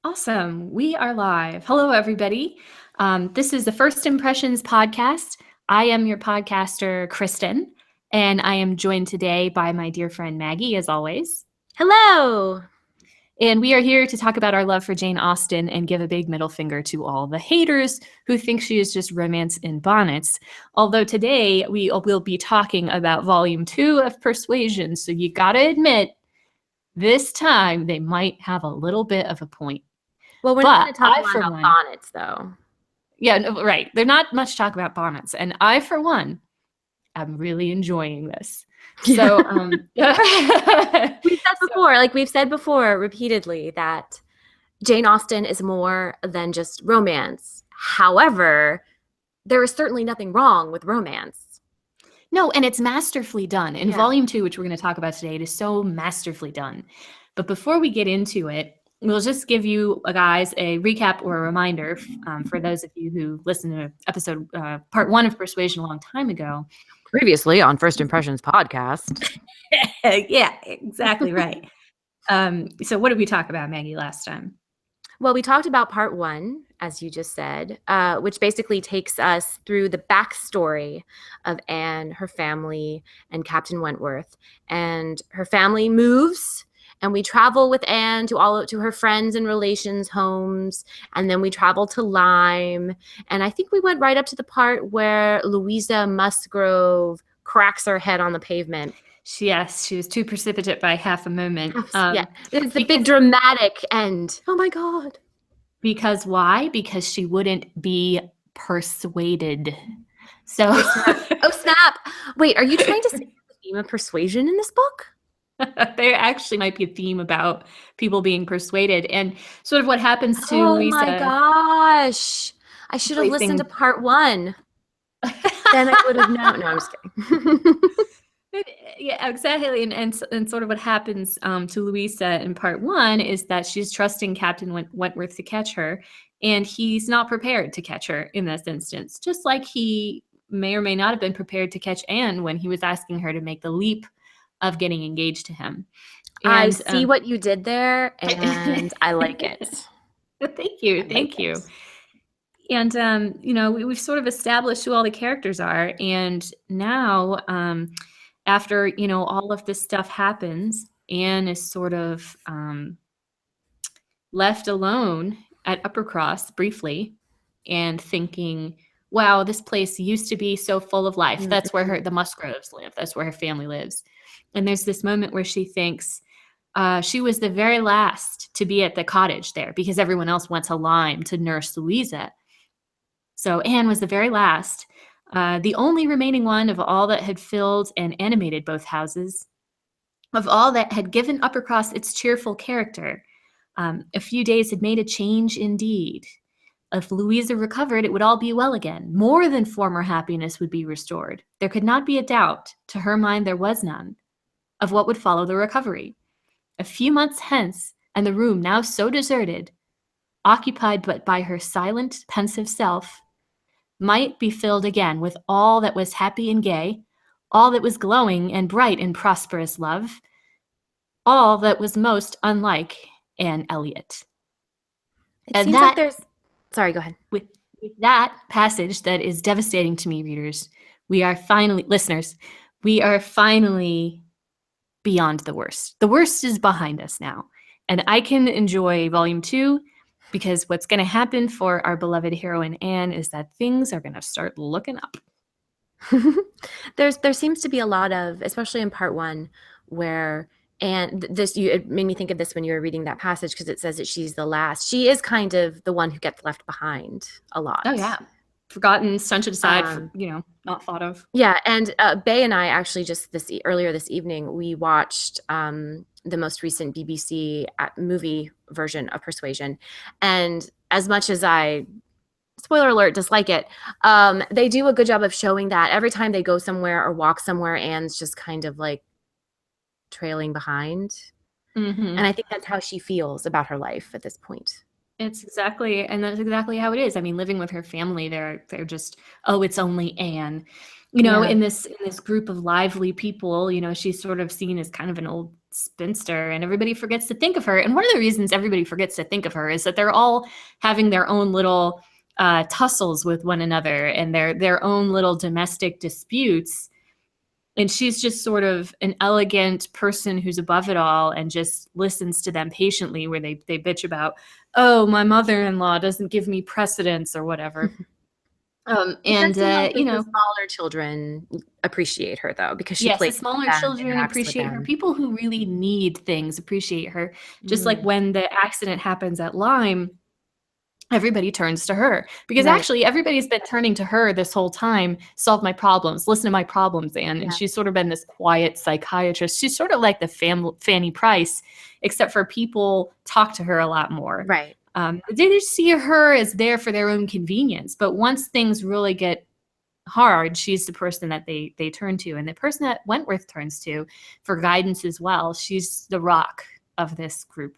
Awesome. We are live. Hello, everybody. This is the First Impressions podcast. I am your podcaster, Kristen, and I am joined today by my dear friend Maggie, as always. Hello. And we are here to talk about our love for Jane Austen and give a big middle finger to all the haters who think she is just romance in bonnets. Although today we will be talking about Volume 2 of Persuasion, so you gotta admit, this time they might have a little bit of a point. Well, we're not going to talk a lot about bonnets, though. Yeah, no, right. There's not much talk about bonnets. And I, for one, am really enjoying this. So we've said before repeatedly that Jane Austen is more than just romance. However, there is certainly nothing wrong with romance. No, and it's masterfully done. In Volume 2, which we're going to talk about today, it is so masterfully done. But before we get into it, we'll just give you guys a recap or a reminder for those of you who listened to episode part 1 of Persuasion a long time ago. Previously on First Impressions podcast. Yeah, exactly right. So what did we talk about, Maggie, last time? Well, we talked about part 1, as you just said, which basically takes us through the backstory of Anne, her family, and Captain Wentworth. And her family moves, and we travel with Anne to her friends and relations' homes, and then we travel to Lyme. And I think we went right up to the part where Louisa Musgrove cracks her head on the pavement. Yes, she was too precipitate by half a moment. It's the big dramatic end. Oh my God. Because why? Because she wouldn't be persuaded. So, oh snap! Wait, are you trying to say the theme of persuasion in this book? There actually might be a theme about people being persuaded, and sort of what happens to Louisa. Oh my gosh! I should have listened to part 1. Then I would have known. No, I'm just kidding. Yeah, exactly. And sort of what happens to Louisa in part 1 is that she's trusting Captain Wentworth to catch her, and he's not prepared to catch her in this instance, just like he may or may not have been prepared to catch Anne when he was asking her to make the leap of getting engaged to him. And, I see what you did there, and I like it. Thank you. Thank you. And, we've sort of established who all the characters are, and now after, all of this stuff happens, Anne is sort of left alone at Uppercross briefly and thinking, wow, this place used to be so full of life. That's where the Musgroves live. That's where her family lives. And there's this moment where she thinks she was the very last to be at the cottage there because everyone else went to Lyme to nurse Louisa. So Anne was the very last. The only remaining one of all that had filled and animated both houses, of all that had given Uppercross its cheerful character. A few days had made a change indeed. If Louisa recovered, it would all be well again. More than former happiness would be restored. There could not be a doubt, to her mind there was none, of what would follow the recovery. A few months hence, and the room now so deserted, occupied but by her silent, pensive self, might be filled again with all that was happy and gay, all that was glowing and bright in prosperous love, all that was most unlike Anne Elliot. It seems like there's... Sorry, go ahead. With that passage that is devastating to me, readers, we are finally beyond the worst. The worst is behind us now, and I can enjoy Volume 2 because what's going to happen for our beloved heroine Anne is that things are going to start looking up. There seems to be a lot of, especially in part 1, where it made me think of this when you were reading that passage because it says that she's the last. She is kind of the one who gets left behind a lot. Oh yeah, forgotten, stunted aside, not thought of. Yeah, and Bay and I actually just earlier this evening we watched the most recent BBC movie version of Persuasion, and as much as I, spoiler alert, dislike it, they do a good job of showing that every time they go somewhere or walk somewhere, Anne's just kind of like trailing behind. And I think that's how she feels about her life at this point. That's exactly how it is. I mean, living with her family, they're just, oh, it's only Anne. In this group of lively people, she's sort of seen as kind of an old spinster, and everybody forgets to think of her. And one of the reasons everybody forgets to think of her is that they're all having their own little tussles with one another and their own little domestic disputes. And she's just sort of an elegant person who's above it all and just listens to them patiently, where they bitch about, oh, my mother-in-law doesn't give me precedence or whatever. The smaller children appreciate her, though, because she plays the smaller children appreciate her. People who really need things appreciate her. Just like when the accident happens at Lyme, everybody turns to her, because actually everybody's been turning to her this whole time. Solve my problems, listen to my problems, Anne. And she's sort of been this quiet psychiatrist. She's sort of like the Fanny Price, except for people talk to her a lot more. Right. They just see her as there for their own convenience. But once things really get hard, she's the person that they turn to, and the person that Wentworth turns to for guidance as well. She's the rock of this group.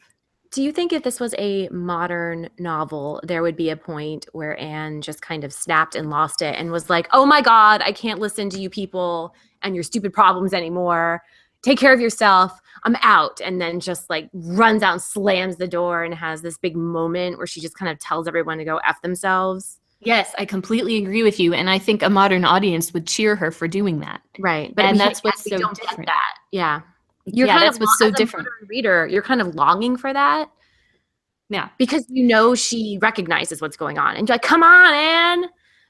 Do you think if this was a modern novel, there would be a point where Anne just kind of snapped and lost it and was like, oh my God, I can't listen to you people and your stupid problems anymore. Take care of yourself. I'm out. And then just like runs out and slams the door and has this big moment where she just kind of tells everyone to go F themselves? Yes, I completely agree with you. And I think a modern audience would cheer her for doing that. Right. But that's what's so different. That. Yeah. That's what's so different. Reader, you're kind of longing for that. Yeah. Because she recognizes what's going on. And you're like, come on, Anne.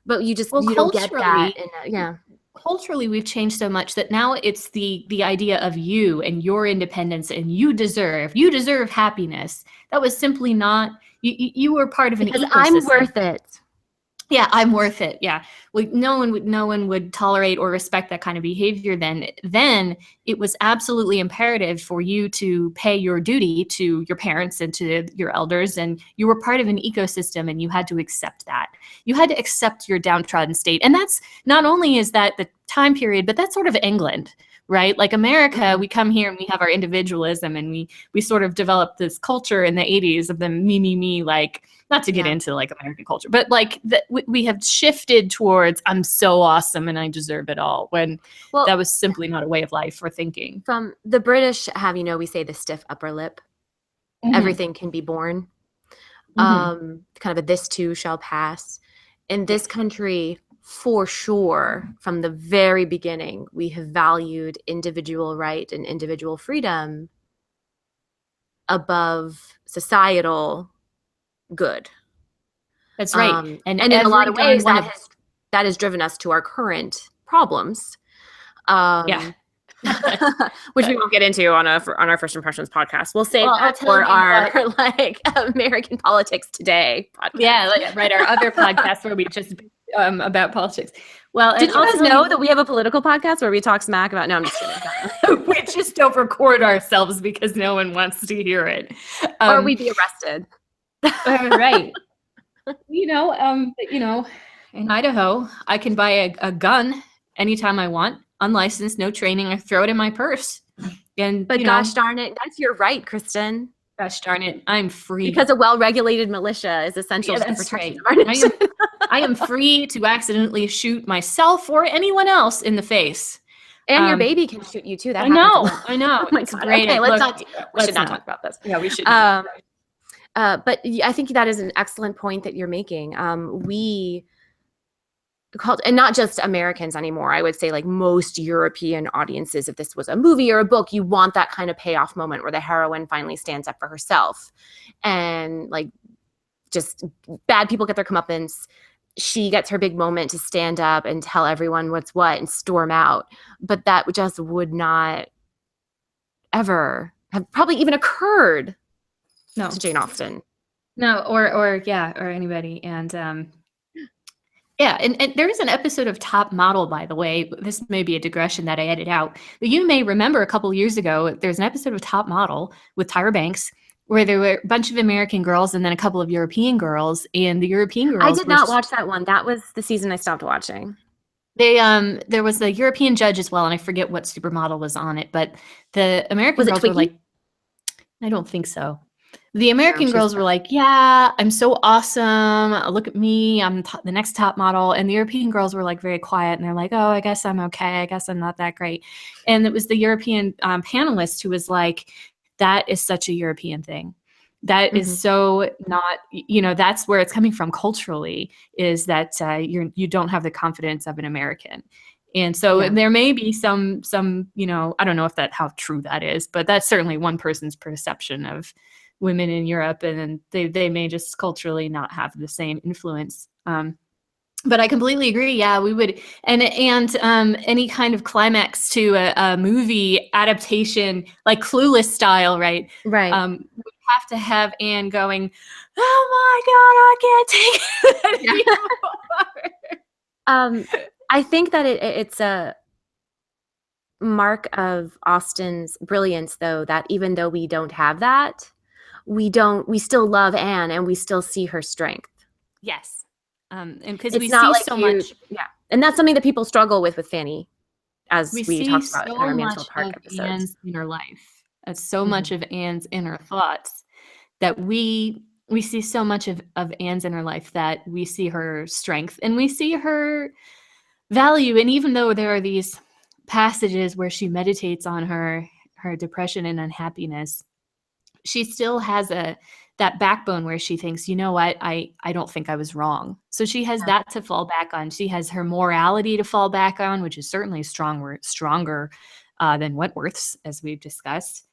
But you just you don't get that. Culturally, we've changed so much that now it's the idea of you and your independence, and you deserve happiness. That was simply not, you were part of an ecosystem. I'm worth it. Yeah, I'm worth it. Yeah. Well, no one would tolerate or respect that kind of behavior then. Then it was absolutely imperative for you to pay your duty to your parents and to your elders, and you were part of an ecosystem, and you had to accept that. You had to accept your downtrodden state. And that's not only is that the time period, but that's sort of England, right? Like America, we come here and we have our individualism, and we sort of developed this culture in the 80s of the me, like, not to get into like American culture, but like we have shifted towards I'm so awesome and I deserve it all, when that was simply not a way of life or thinking. From the British we say the stiff upper lip. Everything can be borne. Kind of a this too shall pass. In this country, for sure, from the very beginning, we have valued individual right and individual freedom above societal good. That's right. And in a lot of ways that has driven us to our current problems. Which we won't get into on our First Impressions podcast. We'll save that for our American Politics Today podcast. Yeah, right. Our other podcast where we just about politics. Well, did you guys know that we have a political podcast where we talk smack about? No, I'm just kidding. We just don't record ourselves because no one wants to hear it, or we'd be arrested. Right. In Idaho, I can buy a gun anytime I want, unlicensed, no training. I throw it in my purse. But gosh darn it, that's your right, Kristen. Gosh darn it, I'm free. Because a well-regulated militia is essential to the protection of our nation. I am free to accidentally shoot myself or anyone else in the face. And your baby can shoot you too. I know. Oh my God. Great. Okay, we should not talk about this. Yeah, we should. But I think that is an excellent point that you're making. And not just Americans anymore. I would say like most European audiences, if this was a movie or a book, you want that kind of payoff moment where the heroine finally stands up for herself, and like just bad people get their comeuppance. She gets her big moment to stand up and tell everyone what's what and storm out. But that just would not ever have probably even occurred to Jane Austen. No, or anybody. And and there is an episode of Top Model, by the way. This may be a digression that I edit out, but you may remember a couple years ago, there's an episode of Top Model with Tyra Banks where there were a bunch of American girls and then a couple of European girls, and the European girls. I did not watch that one. That was the season I stopped watching. There was the European judge as well, and I forget what supermodel was on it, but the American girls were like, I don't think so. The American She's girls were like, yeah, I'm so awesome. Look at me. I'm the next top model. And the European girls were like very quiet and they're like, oh, I guess I'm okay. I guess I'm not that great. And it was the European panelist who was like, that is such a European thing. That is so not, that's where it's coming from culturally, is that you don't have the confidence of an American. And so there may be some, I don't know if how true that is, but that's certainly one person's perception of women in Europe, and they may just culturally not have the same influence. But I completely agree. Yeah, we would, and any kind of climax to a movie adaptation, like Clueless style, right? right. We have to have Anne going, "Oh my God, I can't take it anymore." I think that it's a mark of Austen's brilliance, though, that even though we don't have that, we still love Anne and we still see her strength. Yes, and because It's we not see like so much. Yeah, and that's something that people struggle with Fanny, as We we see talked about in so our much Mansfield Park of episodes. Anne's inner life, so much of Anne's inner thoughts, that we see so much of Anne's inner life, that we see her strength and we see her value. And even though there are these passages where she meditates on her depression and unhappiness, she still has that backbone where she thinks, you know what, I don't think I was wrong. So she has that to fall back on. She has her morality to fall back on, which is certainly stronger than Wentworth's, as we've discussed.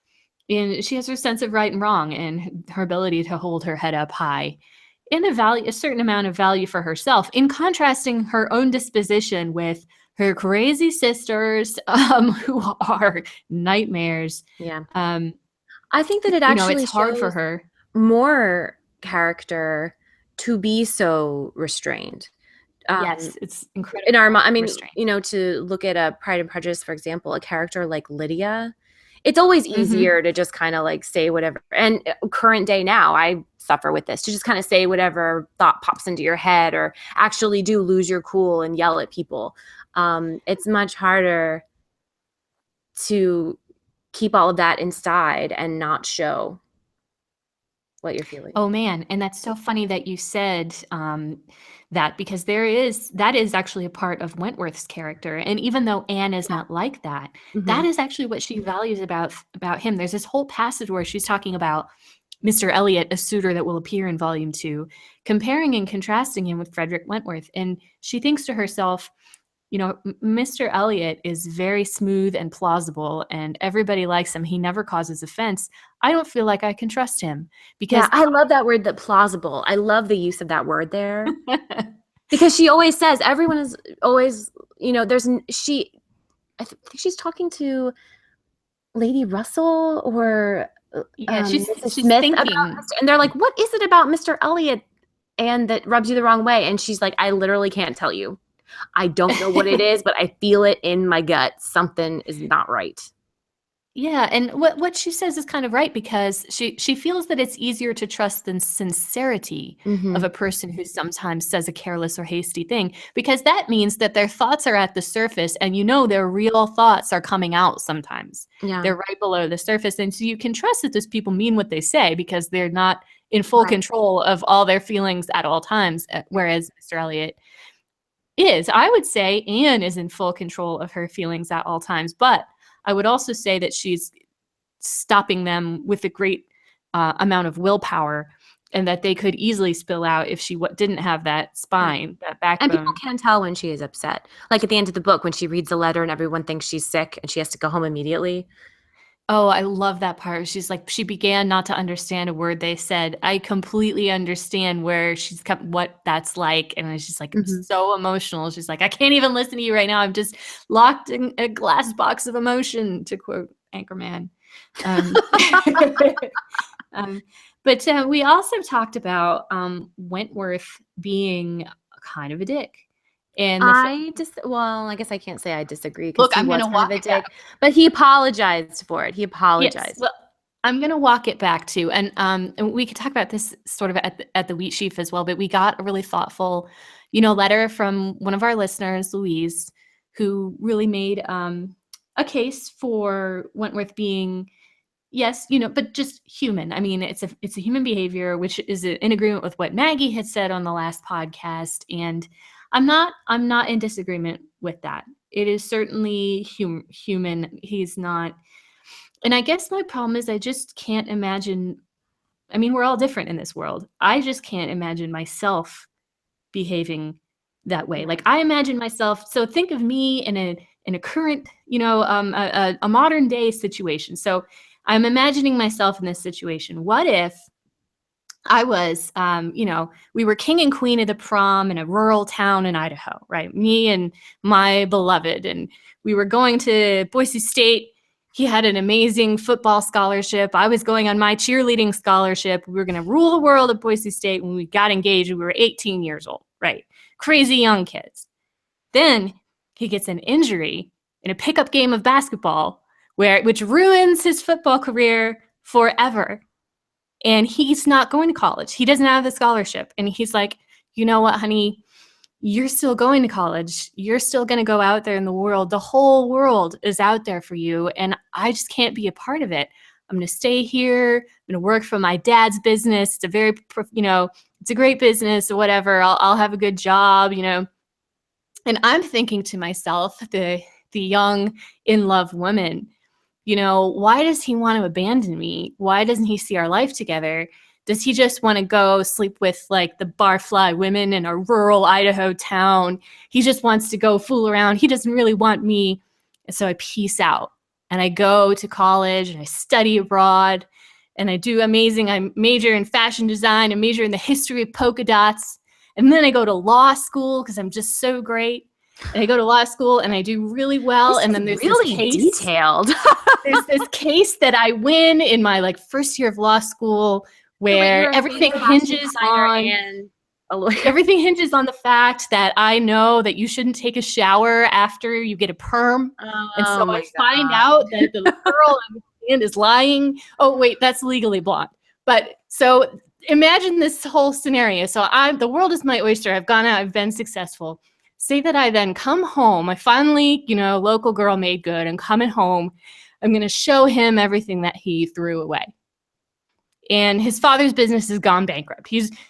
And she has her sense of right and wrong and her ability to hold her head up high, and a certain amount of value for herself, in contrasting her own disposition with her crazy sisters, who are nightmares. Yeah. I think that it actually It's hard for shows her. more character to be so restrained. Yes, it's incredible. In our I mean, restraint. to look at a Pride and Prejudice, for example, a character like Lydia, it's always easier to just kind of like say whatever. And current day now, I suffer with this, to just kind of say whatever thought pops into your head, or actually do lose your cool and yell at people. It's much harder to keep all of that inside and not show what you're feeling. Oh man, and that's so funny that you said that, because that is actually a part of Wentworth's character. And even though Anne is not like that, that is actually what she values about him. There's this whole passage where she's talking about Mr. Elliot, a suitor that will appear in volume 2, comparing and contrasting him with Frederick Wentworth. And she thinks to herself, Mr. Elliot is very smooth and plausible, and everybody likes him. He never causes offense. I don't feel like I can trust him, because I love that word, that plausible. I love the use of that word there. Because she always says, everyone is always, I think she's talking to Lady Russell or she's Mrs. Smith thinking about this, and they're like, what is it about Mr. Elliot and that rubs you the wrong way? And she's like, I literally can't tell you. I don't know what it is, but I feel it in my gut. Something is not right. Yeah, and what she says is kind of right, because she feels that it's easier to trust the sincerity of a person who sometimes says a careless or hasty thing, because that means that their thoughts are at the surface, and their real thoughts are coming out sometimes. Yeah. They're right below the surface, and so you can trust that those people mean what they say, because they're not in full control of all their feelings at all times, whereas Mr. Elliot is. I would say Anne is in full control of her feelings at all times, but I would also say that she's stopping them with a great amount of willpower, and that they could easily spill out if she didn't have that spine, that backbone. And people can tell when she is upset. Like at the end of the book, when she reads the letter and everyone thinks she's sick and she has to go home immediately. Oh, I love that part. She's like, she began not to understand a word they said. I completely understand where she's come, what that's like. And she's like, I'm so emotional. She's like, I can't even listen to you right now. I'm just locked in a glass box of emotion, to quote Anchorman. But we also talked about Wentworth being kind of a dick. And I guess I can't say I disagree, because look, I'm going to walk it back. But he apologized for it. He apologized. Yes, well, I'm going to walk it back too, and we could talk about this sort of at the wheat sheaf as well. But we got a really thoughtful, letter from one of our listeners, Louise, who really made a case for Wentworth being, yes, but just human. I mean, it's a human behavior, which is in agreement with what Maggie had said on the last podcast, and I'm not in disagreement with that. It is certainly human. He's not, and I guess my problem is I just can't imagine. I mean, we're all different in this world. I just can't imagine myself behaving that way. Like I imagine myself. So think of me in a current, a modern day situation. So I'm imagining myself in this situation. What if I was, we were king and queen of the prom in a rural town in Idaho, right? Me and my beloved, and we were going to Boise State. He had an amazing football scholarship. I was going on my cheerleading scholarship. We were going to rule the world at Boise State. When we got engaged, we were 18 years old, right? Crazy young kids. Then he gets an injury in a pickup game of basketball, which ruins his football career forever. And he's not going to college. He doesn't have the scholarship. And he's like, you know what, honey? You're still going to college. You're still going to go out there in the world. The whole world is out there for you. And I just can't be a part of it. I'm going to stay here. I'm going to work for my dad's business. It's a very, it's a great business or whatever. I'll have a good job, And I'm thinking to myself, the young in love woman, why does he want to abandon me? Why doesn't he see our life together? Does he just want to go sleep with like the barfly women in a rural Idaho town? He just wants to go fool around. He doesn't really want me. And so I peace out and I go to college and I study abroad and I do amazing. I major in fashion design. I major in the history of polka dots. And then I go to law school because I'm just so great. And I go to law school and I do really well. And then there's really this case, detailed. there's this case that I win in my first year of law school where everything hinges on everything hinges on the fact that I know that you shouldn't take a shower after you get a perm. And so I find out that the girl on the stand is lying. Oh, wait, that's Legally Blonde. But so imagine this whole scenario. So the world is my oyster. I've gone out. I've been successful. Say that I then come home. I finally, local girl made good. I'm coming home. I'm going to show him everything that he threw away. And his father's business has gone bankrupt.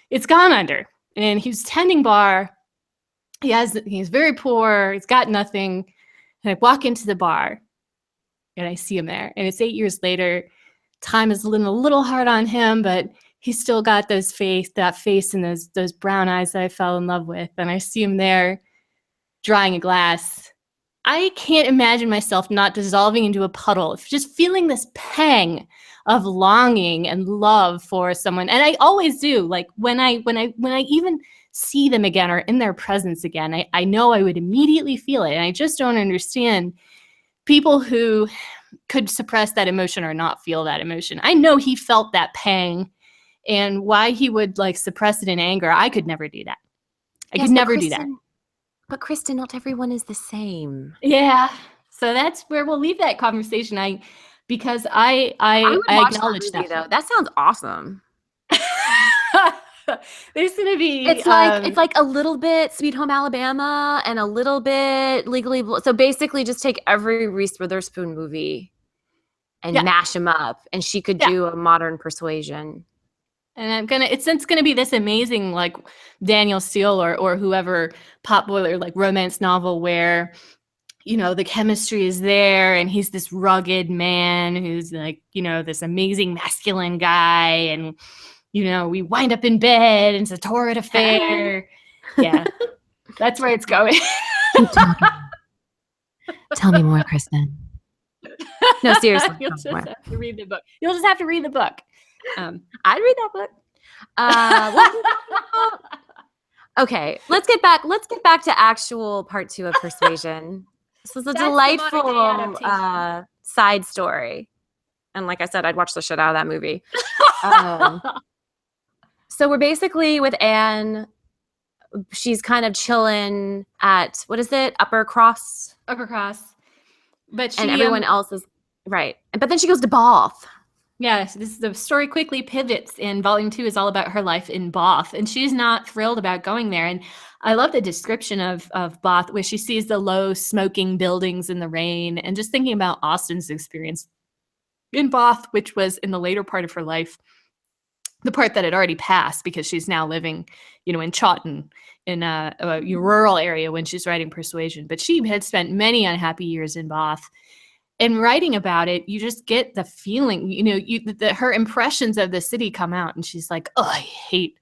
It's gone under. And he's tending bar. He's very poor. He's got nothing. And I walk into the bar and I see him there. And it's 8 years later. Time is a little hard on him, but he's still got that face and those brown eyes that I fell in love with. And I see him there drying a glass. I can't imagine myself not dissolving into a puddle, just feeling this pang of longing and love for someone. And I always do. Like when I even see them again or in their presence again, I know I would immediately feel it. And I just don't understand people who could suppress that emotion or not feel that emotion. I know he felt that pang, and why he would suppress it in anger, I could never do that. I could never do that. But Kristen, not everyone is the same. Yeah. So that's where we'll leave that conversation. Because I acknowledge that. Though. That sounds awesome. There's gonna be it's like a little bit Sweet Home Alabama and a little bit Legally Blonde. So basically just take every Reese Witherspoon movie and mash them up, and she could do a modern Persuasion. And it's gonna be this amazing Daniel Steele or whoever potboiler romance novel where the chemistry is there and he's this rugged man who's this amazing masculine guy, and we wind up in bed and it's a torrid affair. Yeah, that's where it's going. Keep talking. Tell me more, Kristen. No, seriously. You'll just have to read the book. You'll just have to read the book. I'd read that book. Okay, let's get back to actual part 2 of Persuasion. This was a delightful side story. And like I said, I'd watch the shit out of that movie. So we're basically with Anne. She's kind of chilling at, what is it? Upper Cross. But and everyone else is, right. But then she goes to Bath. Yes, the story quickly pivots, and volume 2 is all about her life in Bath, and she's not thrilled about going there. And I love the description of Bath, where she sees the low smoking buildings in the rain, and just thinking about Austin's experience. in Bath, which was in the later part of her life, the part that had already passed because she's now living, in Chawton, in a rural area when she's writing Persuasion. But she had spent many unhappy years in Bath. And writing about it, you just get the feeling, her impressions of the city come out, and she's like, "Oh, I hate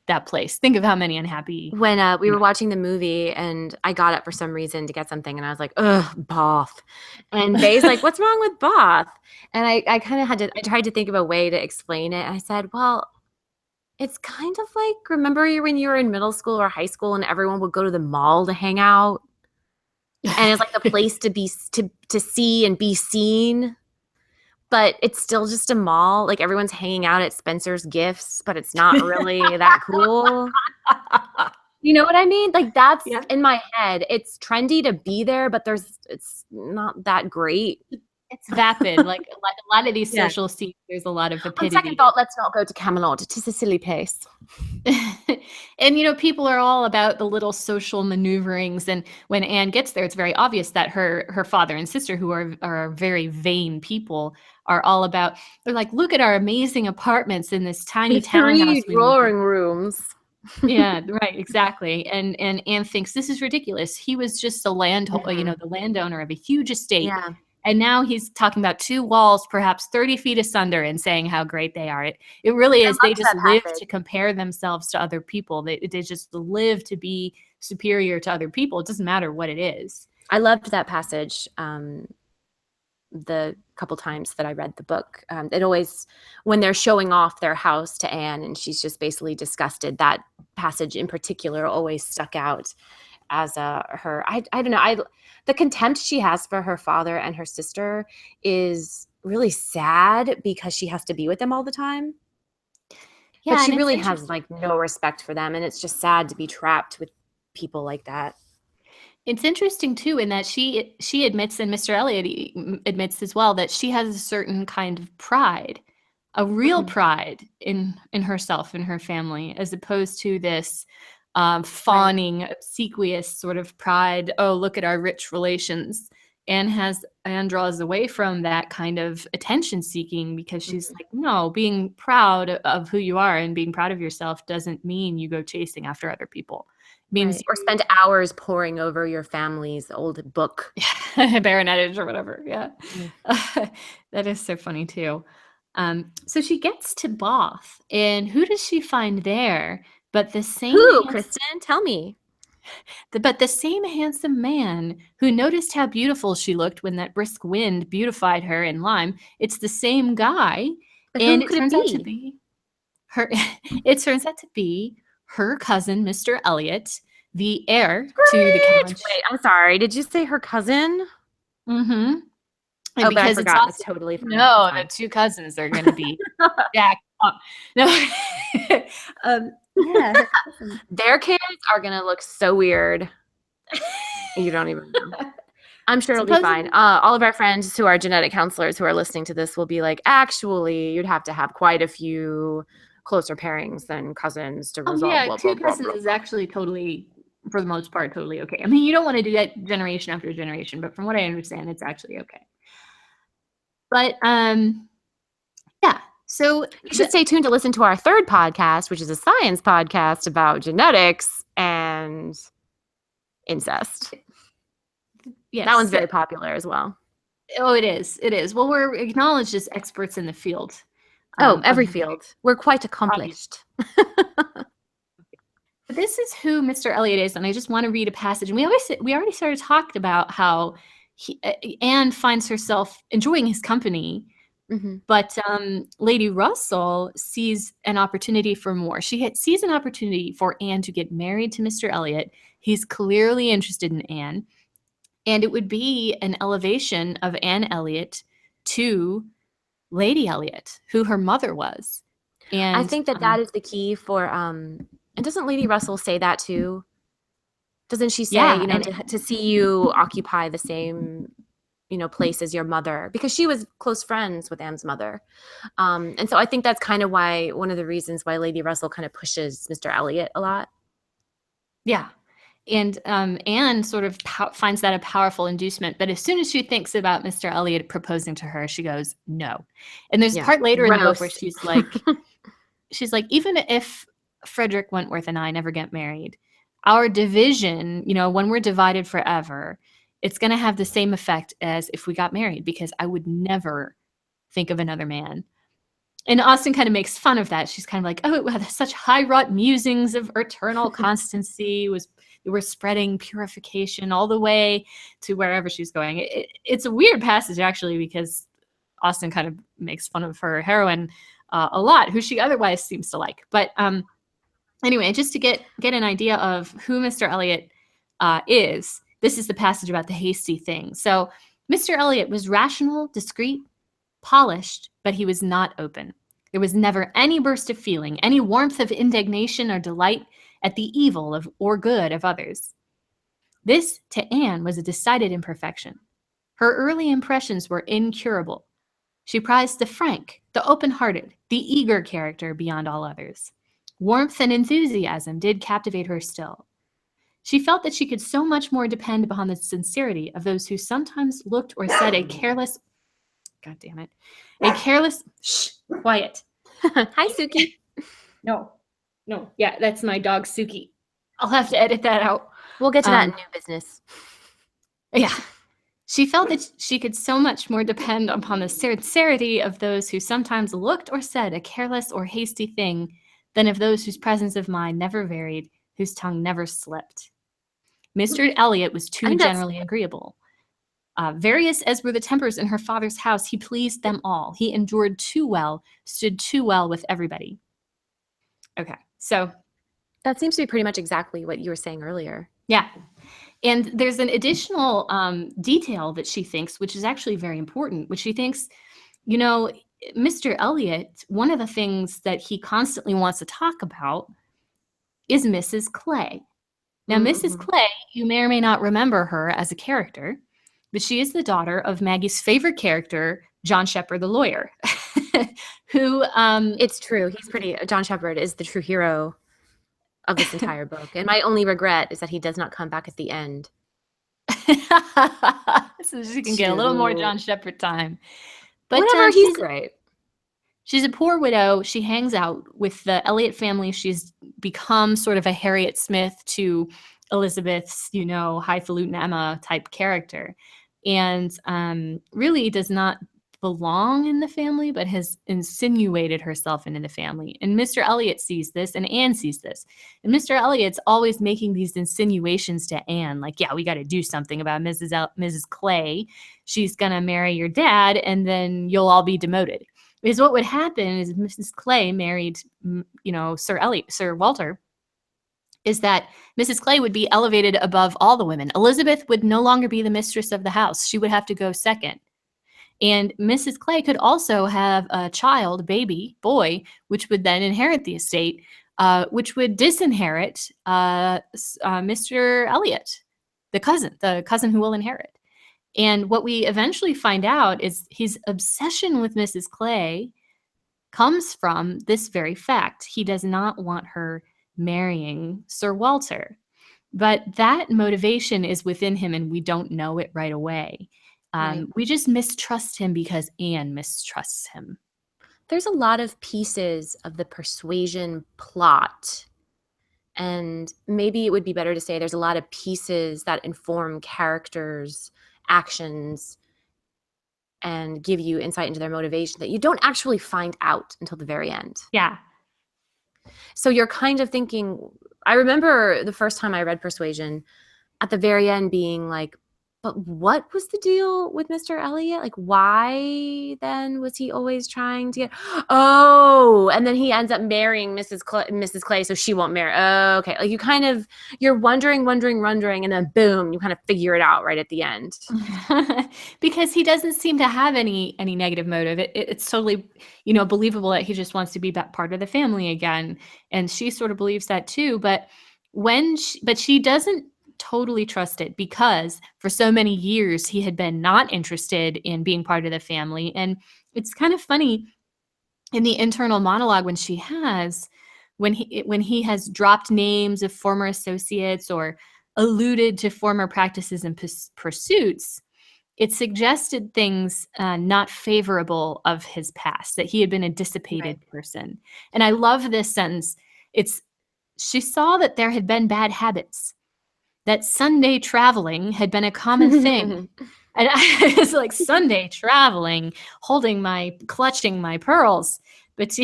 that place. Think of how many unhappy." When we were watching the movie and I got up for some reason to get something and I was like, ugh, Bath. And Bay's like, what's wrong with Bath? And I kind of I tried to think of a way to explain it. And I said, well, it's kind of like, remember when you were in middle school or high school and everyone would go to the mall to hang out? And it's like the place to see and be seen. But it's still just a mall. Like everyone's hanging out at Spencer's Gifts, but it's not really that cool. You know what I mean? Like that's in my head. It's trendy to be there, but it's not that great. It's vapid. Like a lot of these social scenes, there's a lot of vapidity. On second thought, let's not go to Camelot. It is a silly place. And people are all about the little social maneuverings. And when Anne gets there, it's very obvious that her father and sister, who are very vain people, are all about. They're like, look at our amazing apartments in this tiny townhouse. 3 drawing rooms. Yeah, right, exactly. And Anne thinks this is ridiculous. He was just the landowner of a huge estate. Yeah. And now he's talking about 2 walls, perhaps 30 feet asunder, and saying how great they are. It really is. They just live to compare themselves to other people. They just live to be superior to other people. It doesn't matter what it is. I loved that passage. The couple times that I read the book, it always, when they're showing off their house to Anne and she's just basically disgusted, that passage in particular always stuck out as her. I don't know. The contempt she has for her father and her sister is really sad because she has to be with them all the time. Yeah, but she really has like no respect for them, and it's just sad to be trapped with people like that. It's interesting too, in that she admits, and Mr. Elliot admits as well, that she has a certain kind of pride, a real pride in herself and her family, as opposed to this fawning, obsequious sort of pride. Oh, look at our rich relations. Anne draws away from that kind of attention seeking because she's like, no, being proud of who you are and being proud of yourself doesn't mean you go chasing after other people. It means or spend hours poring over your family's old book. Baronetage or whatever. Yeah. That is so funny too. So she gets to Bath, and who does she find there? But the same. Who, Kristen? Tell me. But the same handsome man who noticed how beautiful she looked when that brisk wind beautified her in Lyme. It's the same guy, and it turns out to be her. It turns out to be her cousin, Mr. Elliot, the heir to the count. Wait, I'm sorry. Did you say her cousin? Mm-hmm. And because I forgot. It's totally fine. No, the 2 cousins are going to be jacked up. No. Yeah, their kids are going to look so weird. You don't even know. I'm sure it'll be fine. All of our friends who are genetic counselors who are listening to this will be like, actually, you'd have to have quite a few closer pairings than cousins to resolve. Yeah, 2 cousins is actually totally, for the most part, totally okay. I mean, you don't want to do that generation after generation, but from what I understand, it's actually okay. But yeah. So you should stay tuned to listen to our 3rd podcast, which is a science podcast about genetics and incest. Yes, that one's very popular as well. Oh, it is. It is. Well, we're acknowledged as experts in the field. Every field. We're quite accomplished. This is who Mr. Elliot is, and I just want to read a passage. And we already started talking about how Anne finds herself enjoying his company. Mm-hmm. But Lady Russell sees an opportunity for more. She sees an opportunity for Anne to get married to Mr. Elliot. He's clearly interested in Anne. And it would be an elevation of Anne Elliot to Lady Elliot, who her mother was. And I think that is the key for and doesn't Lady Russell say that too? Doesn't she say, to see you occupy the same place as your mother, because she was close friends with Anne's mother. And so I think that's kind of one of the reasons why Lady Russell kind of pushes Mr. Elliot a lot. Yeah. And Anne sort of finds that a powerful inducement. But as soon as she thinks about Mr. Elliot proposing to her, she goes, no. And there's a Yeah. part later in the book where Roast. she's like, even if Frederick Wentworth and I never get married, our division, when we're divided forever, it's going to have the same effect as if we got married, because I would never think of another man. And Austen kind of makes fun of that. She's kind of like, oh, wow, such high-wrought musings of eternal constancy were spreading purification all the way to wherever she's going. It's a weird passage, actually, because Austen kind of makes fun of her heroine a lot, who she otherwise seems to like. But anyway, just to get an idea of who Mr. Elliot is, this is the passage about the hasty thing. So Mr. Elliot was rational, discreet, polished, but he was not open. There was never any burst of feeling, any warmth of indignation or delight at the evil or good of others. This, to Anne, was a decided imperfection. Her early impressions were incurable. She prized the frank, the open-hearted, the eager character beyond all others. Warmth and enthusiasm did captivate her still. She felt that she could so much more depend upon the sincerity of those who sometimes looked or said a careless, God damn it, a careless, shh, quiet. Hi, Suki. No, yeah, that's my dog, Suki. I'll have to edit that out. We'll get to that in new business. Yeah. She felt that she could so much more depend upon the sincerity of those who sometimes looked or said a careless or hasty thing than of those whose presence of mind never varied, whose tongue never slipped. Mr. Elliot was too generally agreeable. Various as were the tempers in her father's house, he pleased them all. He endured too well, stood too well with everybody. Okay, so that seems to be pretty much exactly what you were saying earlier. Yeah. And there's an additional detail that she thinks, which is actually very important, which she thinks, Mr. Elliot, one of the things that he constantly wants to talk about is Mrs. Clay. Now, Mrs. Clay, you may or may not remember her as a character, but she is the daughter of Maggie's favorite character, John Shepherd, the lawyer, who... it's true. He's pretty... John Shepherd is the true hero of this entire book. And my only regret is that he does not come back at the end. So she can get a little more John Shepherd time. But whatever, he's great. She's a poor widow. She hangs out with the Elliot family. She's become sort of a Harriet Smith to Elizabeth's, highfalutin Emma type character. And really does not belong in the family, but has insinuated herself into the family. And Mr. Elliot sees this, and Anne sees this. And Mr. Elliot's always making these insinuations to Anne, like, yeah, we got to do something about Mrs. Clay. She's going to marry your dad, and then you'll all be demoted. Because what would happen is Mrs. Clay married, Sir Walter, is that Mrs. Clay would be elevated above all the women. Elizabeth would no longer be the mistress of the house. She would have to go second. And Mrs. Clay could also have a child, baby, boy, which would then inherit the estate, which would disinherit Mr. Elliot, the cousin who will inherit. And what we eventually find out is his obsession with Mrs. Clay comes from this very fact. He does not want her marrying Sir Walter. But that motivation is within him, and we don't know it right away. Right. We just mistrust him because Anne mistrusts him. There's a lot of pieces of the Persuasion plot, and maybe it would be better to say there's a lot of pieces that inform characters' actions and give you insight into their motivation that you don't actually find out until the very end. Yeah. So you're kind of thinking, I remember the first time I read Persuasion, at the very end being like, but what was the deal with Mr. Elliot? Like, why then was he always trying to get... Oh, and then he ends up marrying Mrs. Clay, so she won't marry. Oh, okay. Like, you're wondering, and then boom, you kind of figure it out right at the end. Because he doesn't seem to have any negative motive. It's totally, believable that he just wants to be part of the family again. And she sort of believes that too. But she doesn't totally trust it, because for so many years he had been not interested in being part of the family. And it's kind of funny in the internal monologue when he has dropped names of former associates or alluded to former practices and pursuits, it suggested things not favorable of his past, that he had been a dissipated person. And I love this sentence. She saw that there had been bad habits, that Sunday traveling had been a common thing. And I was like, Sunday traveling, clutching my pearls. But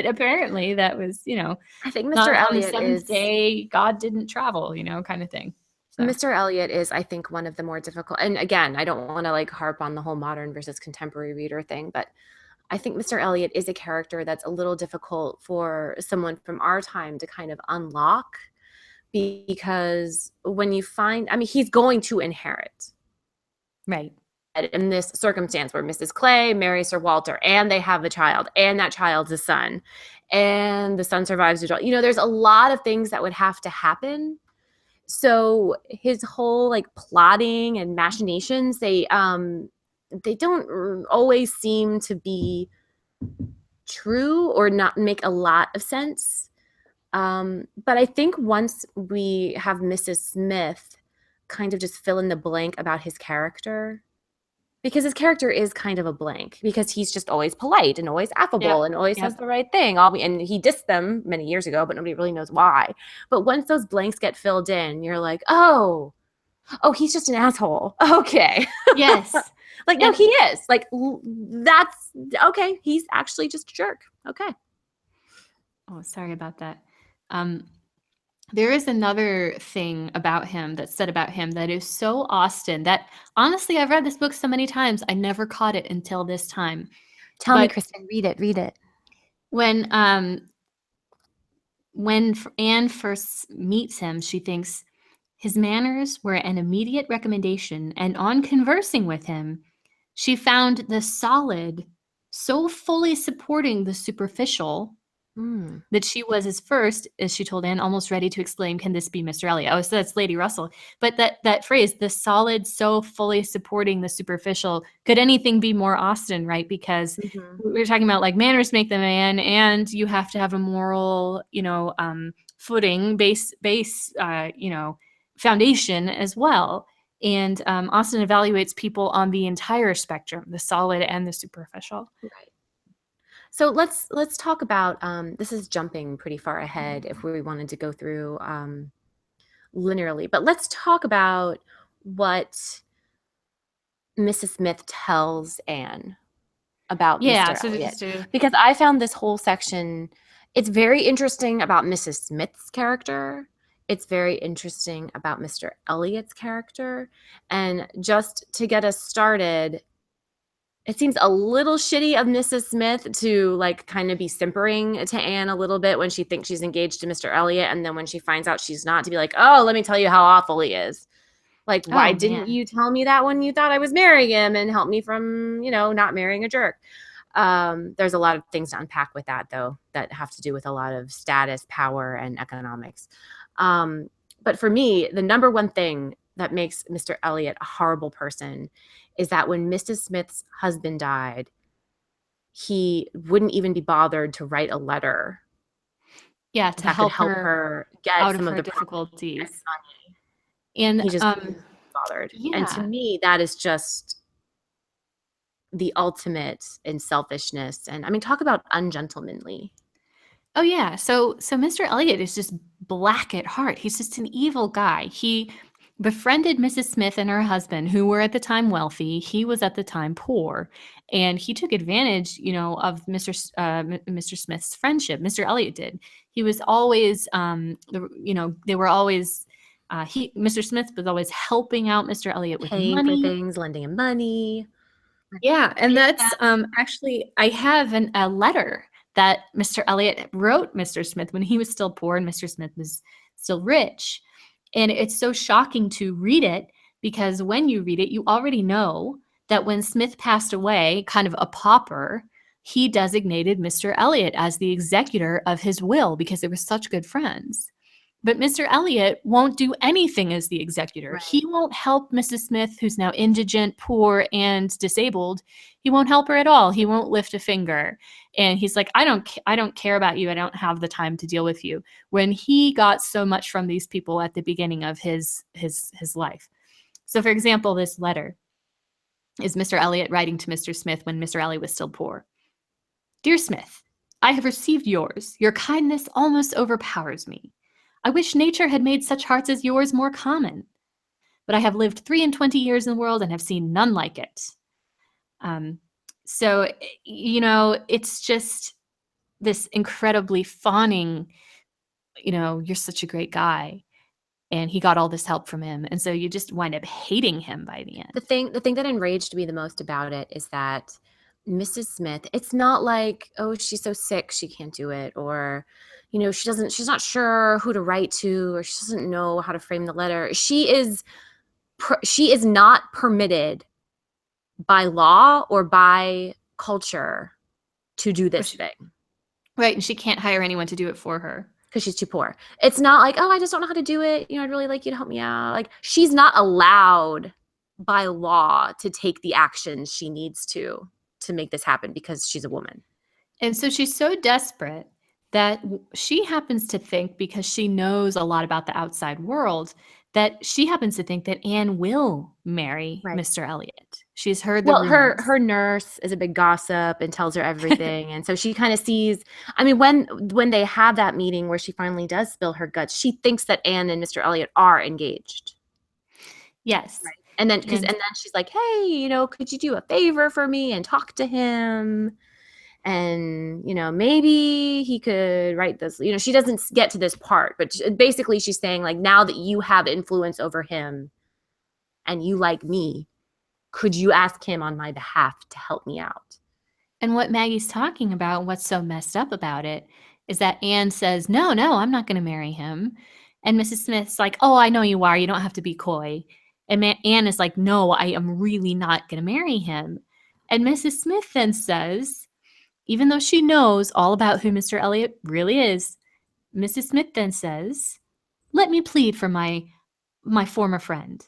apparently that was, I think Mr. not on the Elliot seventh day, God didn't travel, kind of thing. So. Mr. Elliot is, I think, one of the more difficult. And again, I don't want to like harp on the whole modern versus contemporary reader thing, but I think Mr. Elliot is a character that's a little difficult for someone from our time to kind of unlock, because when you find, I mean, he's going to inherit. Right. In this circumstance where Mrs. Clay marries Sir Walter and they have a child and that child's a son and the son survives the child. There's a lot of things that would have to happen. So his whole like plotting and machinations, they don't always seem to be true or not make a lot of sense. But I think once we have Mrs. Smith kind of just fill in the blank about his character, because his character is kind of a blank, because he's just always polite and always affable and always says the right thing. And he dissed them many years ago, but nobody really knows why. But once those blanks get filled in, you're like, oh, he's just an asshole. Okay. Yes. Like, no, he is. Like, that's okay. He's actually just a jerk. Okay. Oh, sorry about that. There is another thing about him that's said about him that is so Austen that honestly, I've read this book so many times, I never caught it until this time. Tell me, Kristen, read it. When Anne first meets him, she thinks his manners were an immediate recommendation, and on conversing with him, she found the solid so fully supporting the superficial that she was as first, as she told Anne, almost ready to exclaim, "Can this be Mr. Elliot?" Oh, so that's Lady Russell. But that phrase, the solid so fully supporting the superficial, could anything be more Austen, right? Because we're talking about like manners make the man, and you have to have a moral, footing, base, foundation as well. And Austen evaluates people on the entire spectrum, the solid and the superficial. Right. So let's talk about, this is jumping pretty far ahead if we wanted to go through linearly, but let's talk about what Mrs. Smith tells Anne about Mr. Elliot. Because I found this whole section, it's very interesting about Mrs. Smith's character. It's very interesting about Mr. Elliot's character. And just to get us started, it seems a little shitty of Mrs. Smith to like kind of be simpering to Anne a little bit when she thinks she's engaged to Mr. Elliot, and then when she finds out she's not, to be like, oh, let me tell you how awful he is. Like, why didn't you tell me that when you thought I was marrying him and help me from, not marrying a jerk? There's a lot of things to unpack with that, though, that have to do with a lot of status, power, and economics. But for me, the number one thing that makes Mr. Elliot a horrible person is that when Mrs. Smith's husband died, he wouldn't even be bothered to write a letter. Yeah, to help her get out of her difficulties. And he just bothered. Yeah. And to me, that is just the ultimate in selfishness. And I mean, talk about ungentlemanly. Oh yeah. So Mr. Elliot is just black at heart. He's just an evil guy. He befriended Mrs. Smith and her husband, who were at the time wealthy. He was at the time poor, and he took advantage, of Mr. Smith's friendship. Mr. Elliot did. He was always, they were always. Mr. Smith was always helping out Mr. Elliot with paying money, for things, lending him money. Yeah, and that's actually, I have a letter that Mr. Elliot wrote Mr. Smith when he was still poor and Mr. Smith was still rich. And it's so shocking to read it, because when you read it, you already know that when Smith passed away, kind of a pauper, he designated Mr. Elliot as the executor of his will because they were such good friends. But Mr. Elliot won't do anything as the executor. Right. He won't help Mrs. Smith, who's now indigent, poor, and disabled. He won't help her at all. He won't lift a finger. And he's like, I don't care about you. I don't have the time to deal with you. When he got so much from these people at the beginning of his life. So, for example, this letter is Mr. Elliot writing to Mr. Smith when Mr. Elliot was still poor. Dear Smith, I have received yours. Your kindness almost overpowers me. I wish nature had made such hearts as yours more common. But I have lived 23 years in the world and have seen none like it. So, it's just this incredibly fawning, you're such a great guy. And he got all this help from him. And so you just wind up hating him by the end. The thing that enraged me the most about it is that Mrs. Smith, it's not like, oh, she's so sick she can't do it, or she's not sure who to write to, or she doesn't know how to frame the letter. She is not permitted by law or by culture to do this thing. Right, and she can't hire anyone to do it for her. Because she's too poor. It's not like, oh, I just don't know how to do it. I'd really like you to help me out. Like, she's not allowed by law to take the actions she needs to make this happen because she's a woman. And so she's so desperate that she happens to think, because she knows a lot about the outside world, that she happens to think that Anne will marry Mr. Elliot. She's heard the rumors. Her nurse is a big gossip and tells her everything. And so she kind of sees, when they have that meeting where she finally does spill her guts, she thinks that Anne and Mr. Elliot are engaged. Yes. Right. And then she's like, hey, could you do a favor for me and talk to him? And, maybe he could write this. She doesn't get to this part, but basically she's saying, like, now that you have influence over him and you like me, could you ask him on my behalf to help me out? And what Maggie's talking about, what's so messed up about it, is that Anne says, no, I'm not going to marry him. And Mrs. Smith's like, oh, I know you are. You don't have to be coy. And Anne is like, no, I am really not going to marry him. And Mrs. Smith then says, even though she knows all about who Mr. Elliot really is, Mrs. Smith then says, let me plead for my former friend.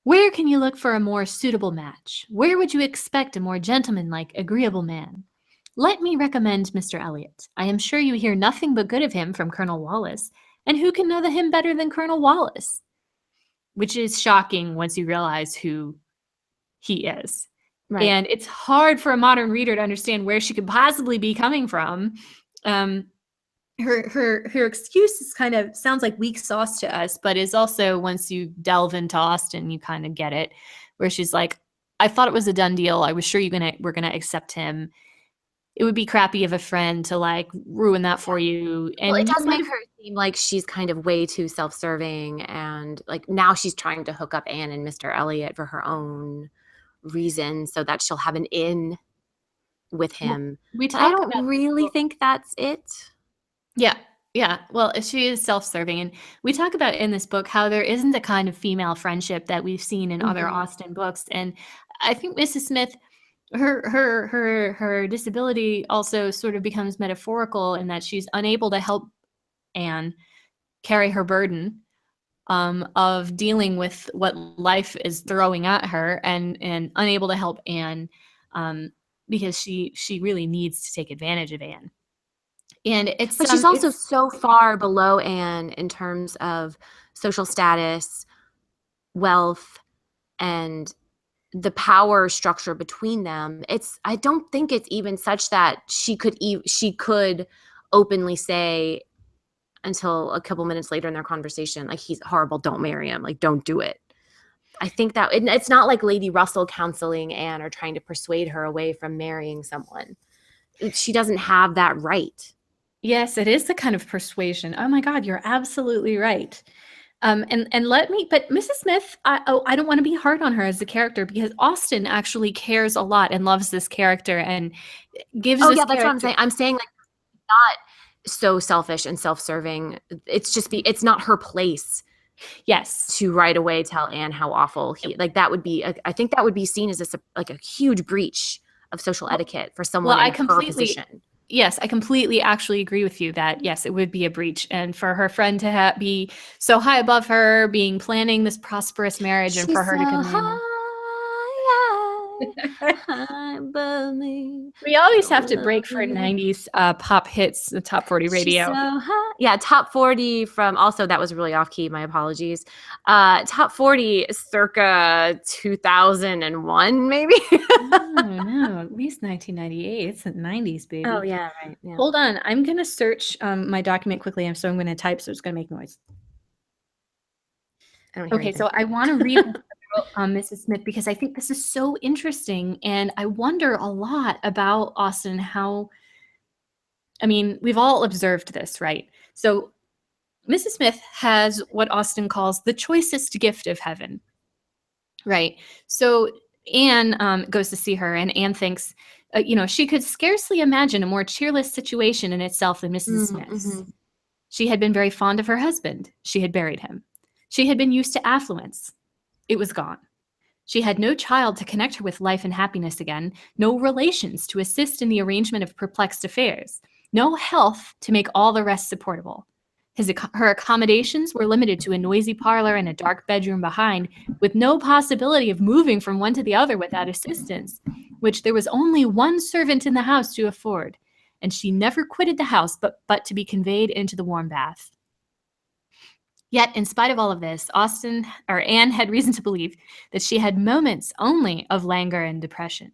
Where can you look for a more suitable match? Where would you expect a more gentlemanlike, agreeable man? Let me recommend Mr. Elliot. I am sure you hear nothing but good of him from Colonel Wallace, and who can know him better than Colonel Wallace? Which is shocking once you realize who he is. Right. And it's hard for a modern reader to understand where she could possibly be coming from. Her excuse is kind of sounds like weak sauce to us, but is also, once you delve into Austen, you kind of get it, where she's like, I thought it was a done deal. I was sure we're gonna accept him. It would be crappy of a friend to like ruin that for you. And it does make her seem like she's kind of way too self-serving, and like now she's trying to hook up Anne and Mr. Elliot for her own reason so that she'll have an in with him. I don't really think that's it. Yeah. Well, she is self-serving. And we talk about in this book how there isn't a kind of female friendship that we've seen in other Austen books. And I think Mrs. Smith, her disability also sort of becomes metaphorical in that she's unable to help Anne carry her burden of dealing with what life is throwing at her, and unable to help Anne because she really needs to take advantage of Anne. But she's also so far below Anne in terms of social status, wealth, and the power structure between them. I don't think it's even such that she could openly say, until a couple minutes later in their conversation, like, he's horrible, don't marry him, like, don't do it. I think that it's not like Lady Russell counseling Anne or trying to persuade her away from marrying someone. She doesn't have that right. Yes, it is the kind of persuasion. Oh my God, you're absolutely right. But Mrs. Smith, I don't want to be hard on her as a character, because Austen actually cares a lot and loves this character and gives. Oh yeah, that's what I'm saying. I'm saying, like, not so selfish and self-serving. It's not her place. Yes, to right away tell Anne how awful that would be. I think that would be seen as a huge breach of social etiquette for someone in her position. yes, I completely actually agree with you that, yes, it would be a breach. And for her friend to be so high above her, planning this prosperous marriage, and for She's her to so come in. high above me. We always So have to break for lovely. 90s pop hits, the top 40 She's so radio. high. Yeah, top 40 from, also that was really off key. My apologies. Top 40 circa 2001, maybe. No, at least 1998. It's the 90s, baby. Oh yeah, right. Yeah. Hold on. I'm going to search my document quickly. So I'm going to type, so it's going to make noise. I don't hear Okay, anything. so I want to read about Mrs. Smith because I think this is so interesting. And I wonder a lot about Austen, how, I mean, we've all observed this, right? So Mrs. Smith has what Austen calls the choicest gift of heaven, right? So Anne goes to see her, and Anne thinks, she could scarcely imagine a more cheerless situation in itself than Mrs. Smith's. She had been very fond of her husband. She had buried him. She had been used to affluence. It was gone. She had no child to connect her with life and happiness again, no relations to assist in the arrangement of perplexed affairs, no health to make all the rest supportable. Her accommodations were limited to a noisy parlor and a dark bedroom behind, with no possibility of moving from one to the other without assistance, which there was only one servant in the house to afford, and she never quitted the house but to be conveyed into the warm bath. Yet, in spite of all of this, Anne had reason to believe that she had moments only of languor and depression,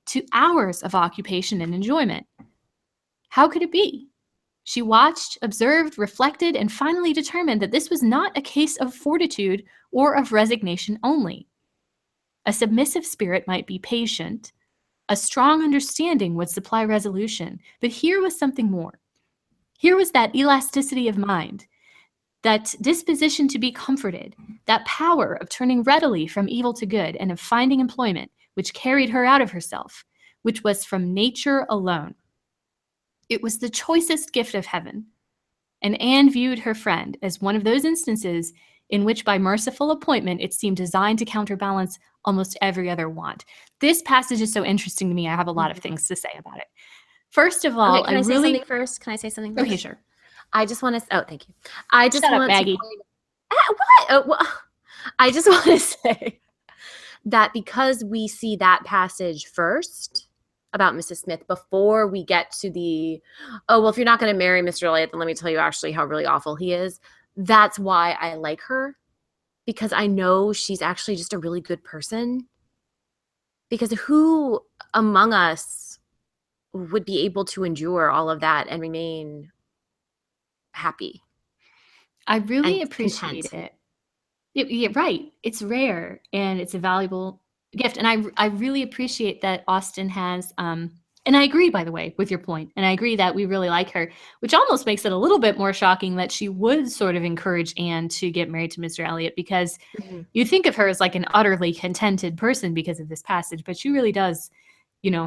2 hours of occupation and enjoyment. How could it be? She watched, observed, reflected, and finally determined that this was not a case of fortitude or of resignation only. A submissive spirit might be patient. A strong understanding would supply resolution. But here was something more. Here was that elasticity of mind, that disposition to be comforted, that power of turning readily from evil to good and of finding employment, which carried her out of herself, which was from nature alone. It was the choicest gift of heaven, and Anne viewed her friend as one of those instances in which by merciful appointment it seemed designed to counterbalance almost every other want. This passage is so interesting to me. I have a lot of things to say about it. First of all, Okay, can I say something first? Can I say something first? Okay, sure. I just want to. Oh, thank you. I just Shut up, want Maggie. to. What? I just want to say that because we see that passage first about Mrs. Smith before we get to the, oh, well, if you're not going to marry Mr. Elliot, then let me tell you actually how really awful he is. That's why I like her, because I know she's actually just a really good person. Because who among us would be able to endure all of that and remain happy? I really appreciate it. Yeah, right. It's rare and it's a valuable gift. And I really appreciate that Austen has, and I agree, by the way, with your point. And I agree that we really like her, which almost makes it a little bit more shocking that she would sort of encourage Anne to get married to Mr. Elliot, because you think of her as like an utterly contented person because of this passage, but she really does,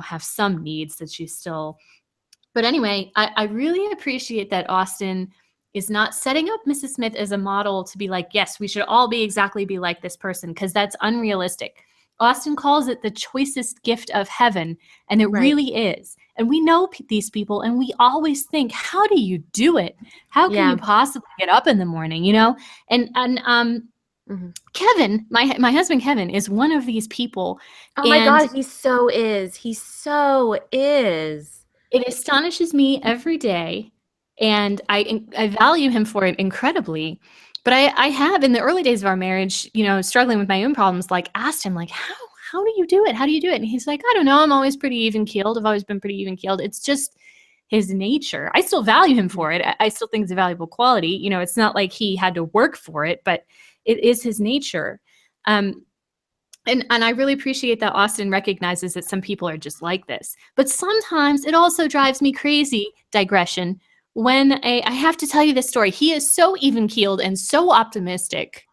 have some needs that she's still. But anyway, I really appreciate that Austen is not setting up Mrs. Smith as a model to be like, yes, we should all exactly be like this person, because that's unrealistic. Austen calls it the choicest gift of heaven, and it really is. And we know these people, and we always think, how do you do it? How can you possibly get up in the morning, And Kevin, my husband Kevin, is one of these people. Oh my God, he so is. He so is. It astonishes me every day, and I value him for it incredibly. But I have, in the early days of our marriage, struggling with my own problems, like asked him, like, how do you do it? How do you do it? And he's like, I don't know. I'm always pretty even keeled. I've always been pretty even keeled. It's just his nature. I still value him for it. I still think it's a valuable quality. It's not like he had to work for it, but it is his nature. And I really appreciate that Austen recognizes that some people are just like this. But sometimes it also drives me crazy, digression, when I have to tell you this story. He is so even-keeled and so optimistic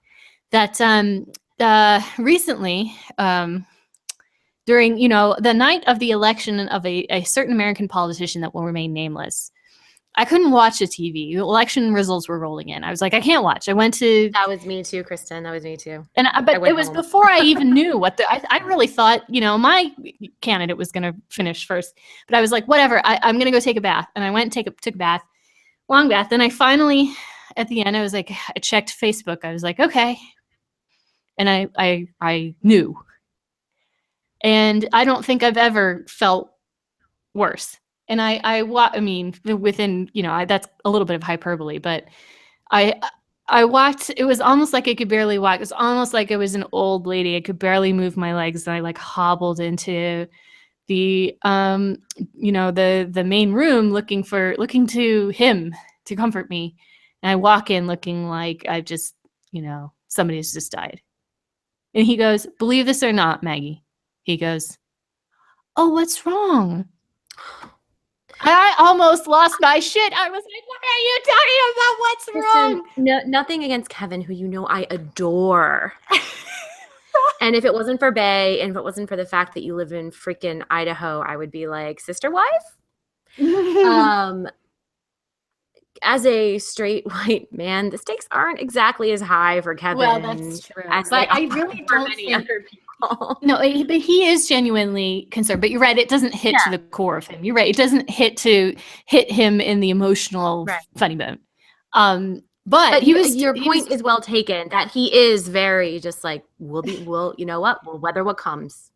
that recently, during, the night of the election of a certain American politician that will remain nameless, I couldn't watch the TV. The election results were rolling in. I was like, I can't watch. I went to That was me too, Kristen. That was me too. but it was before I even knew what I really thought, my candidate was going to finish first. But I was like, whatever, I'm going to go take a bath. And I went and took a bath, long bath. And I finally, at the end, I was like, I checked Facebook. I was like, okay. And I knew. And I don't think I've ever felt worse. And I mean, within, that's a little bit of hyperbole, but I walked, it was almost like I could barely walk. It was almost like I was an old lady. I could barely move my legs. And I like hobbled into the, the main room looking to him to comfort me. And I walk in looking like I've just, somebody's just died. And he goes, believe this or not, Maggie. He goes, oh, what's wrong? I almost lost my shit. I was like, what are you talking about? What's wrong? No, nothing against Kevin, who I adore. And if it wasn't for Bay, and if it wasn't for the fact that you live in freaking Idaho, I would be like, sister wife? As a straight white man, the stakes aren't exactly as high for Kevin. Well, that's true. But I really don't think other people. No, but he is genuinely concerned. But you're right; it doesn't hit to the core of him. You're right; it doesn't hit him in the emotional funny bone. But your point is well taken. That he is very just like we'll you know what, we'll weather what comes.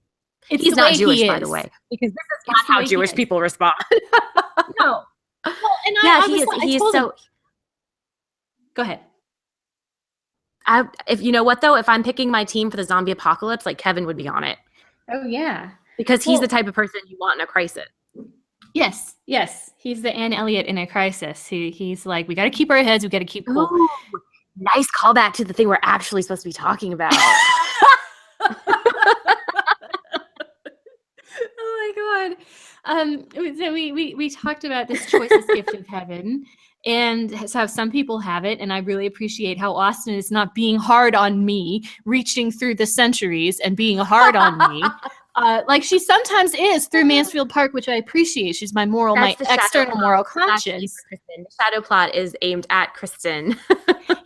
He's not Jewish, by the way, because this is not how Jewish people respond. No. Well, and he's so. Go ahead. If you know what though, if I'm picking my team for the zombie apocalypse, like Kevin would be on it. Oh yeah, because he's the type of person you want in a crisis. Yes, he's the Anne Elliot in a crisis. He's like, we got to keep our heads, we got to keep cool. Ooh, nice callback to the thing we're actually supposed to be talking about. Oh my god. So we talked about this choicest gift of heaven, and how some people have it, and I really appreciate how Austen is not being hard on me, reaching through the centuries and being hard on me. Like she sometimes is through Mansfield Park, which I appreciate. She's my external moral conscience. The shadow plot is aimed at Kristen.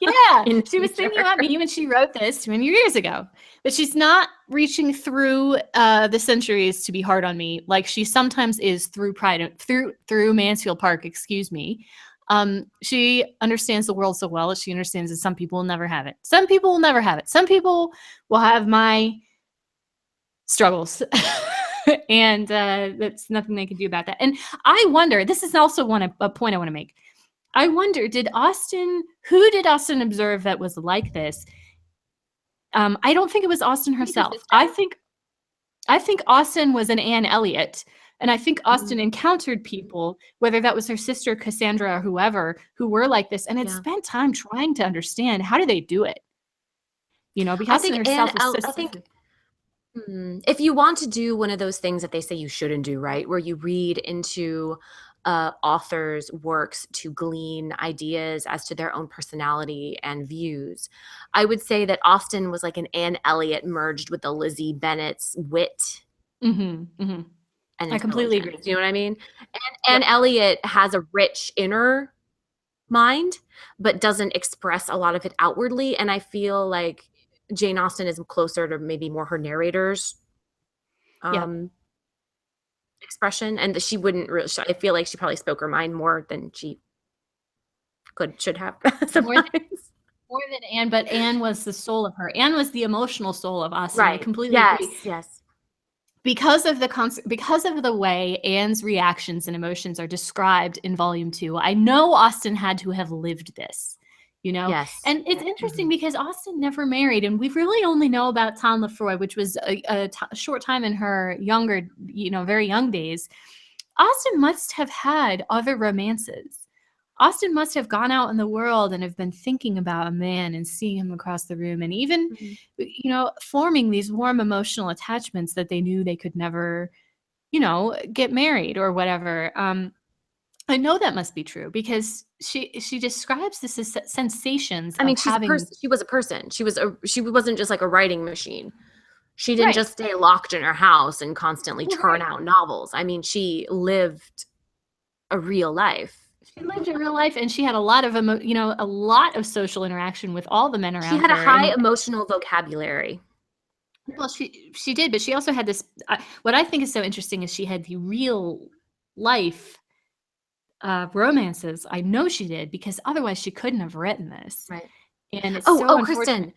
Yeah, she was thinking about me when she wrote this 20 years ago. But she's not reaching through the centuries to be hard on me, like she sometimes is through through Mansfield Park. Excuse me. She understands the world so well that she understands that some people will never have it. Some people will never have it. Some people will have my struggles. And that's nothing they can do about that. And I wonder, this is also a point I want to make. I wonder, who did Austen observe that was like this? I don't think it was Austen herself. I think Austen was an Anne Elliot. And I think Austen encountered people, whether that was her sister Cassandra or whoever, who were like this, and had spent time trying to understand how do they do it. Because I think if you want to do one of those things that they say you shouldn't do, right, where you read into authors' works to glean ideas as to their own personality and views, I would say that Austen was like an Anne Elliot merged with the Lizzie Bennet's wit. Mm-hmm, mm-hmm. And I completely agree. Do you know what I mean? And Anne Elliot has a rich inner mind, but doesn't express a lot of it outwardly. And I feel like Jane Austen is closer to maybe more her narrator's expression, and she wouldn't really. I feel like she probably spoke her mind more than she should have. More than Anne, but Anne was the soul of her. Anne was the emotional soul of Austen. Right. I completely agree. Yes. Because of the way Anne's reactions and emotions are described in Volume 2, I know Austen had to have lived this. Yes. And it's interesting because Austen never married, and we really only know about Tom Lefroy, which was a short time in her younger, very young days. Austen must have had other romances. Austen must have gone out in the world and have been thinking about a man and seeing him across the room, and even, forming these warm emotional attachments that they knew they could never, get married or whatever. I know that must be true because she describes this as sensations. I mean, she was a person. She wasn't just like a writing machine. She didn't just stay locked in her house and constantly churn out novels. I mean, she lived a real life. She lived in real life, and she had a lot of a lot of social interaction with all the men She around had a her. high And emotional vocabulary. well, she did, but she also had this. What I think is so interesting is she had the real life romances. I know she did because otherwise she couldn't have written this. Right. And it's Oh, so oh, unfortunate. Kristen,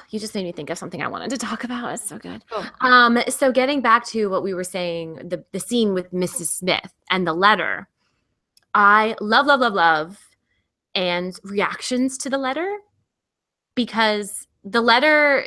you just made me think of something I wanted to talk about. It's so good. Oh, So getting back to what we were saying, the scene with Mrs. Smith and the letter, I love, love, love, love, and reactions to the letter, because the letter,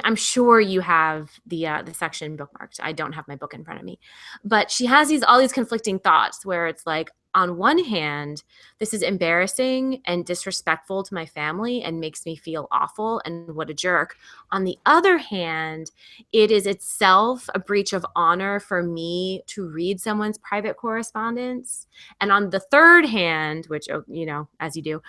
I'm sure you have the section bookmarked. I don't have my book in front of me, but she has all these conflicting thoughts where it's like, on one hand, this is embarrassing and disrespectful to my family and makes me feel awful and what a jerk. On the other hand, it is itself a breach of honor for me to read someone's private correspondence. And on the third hand, which, as you do,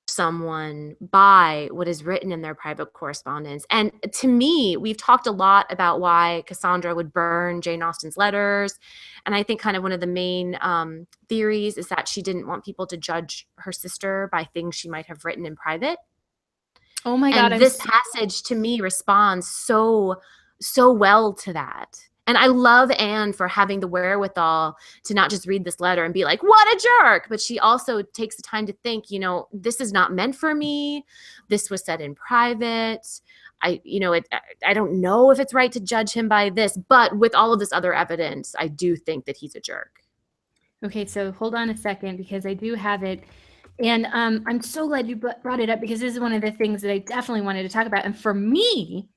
someone by what is written in their private correspondence. And to me, we've talked a lot about why Cassandra would burn Jane Austen's letters. And I think kind of one of the main theories is that she didn't want people to judge her sister by things she might have written in private. oh my God! And this passage to me responds so well to that. And I love Anne for having the wherewithal to not just read this letter and be like, what a jerk, but she also takes the time to think, this is not meant for me. This was said in private. I don't know if it's right to judge him by this, but with all of this other evidence, I do think that he's a jerk. Okay, so hold on a second because I do have it. And I'm so glad you brought it up because this is one of the things that I definitely wanted to talk about. And for me,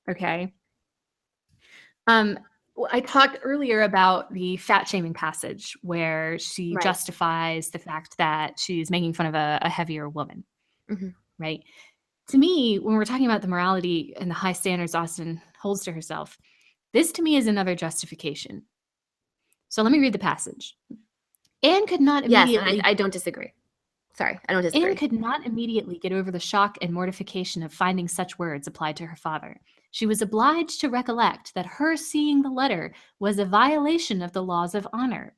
okay, I talked earlier about the fat shaming passage where she Right. justifies the fact that she's making fun of a heavier woman, Mm-hmm. right? To me, when we're talking about the morality and the high standards Austen holds to herself, this to me is another justification. So let me read the passage. Anne could not Yes, and immediately I don't disagree. Sorry, I don't Anne disagree. could not immediately get over the shock and mortification of finding such words applied to her father. She was obliged to recollect that her seeing the letter was a violation of the laws of honor,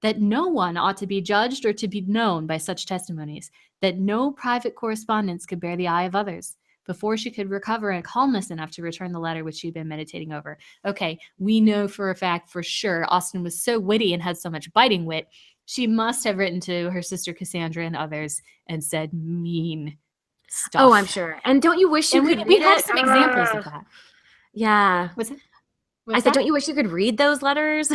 that no one ought to be judged or to be known by such testimonies, that no private correspondence could bear the eye of others. Before she could recover a calmness enough to return the letter which she had been meditating over. Okay, we know for a fact, for sure, Austen was so witty and had so much biting wit. She must have written to her sister Cassandra and others and said mean Oh, I'm stuff. sure. And don't you wish you And could we read have it? some examples of that. Yeah. What's it? I What's said, that? don't you wish you could read those letters?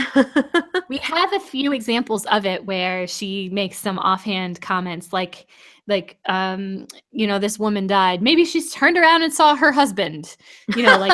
We have a few examples of it where she makes some offhand comments like this woman died. Maybe she's turned around and saw her husband. Like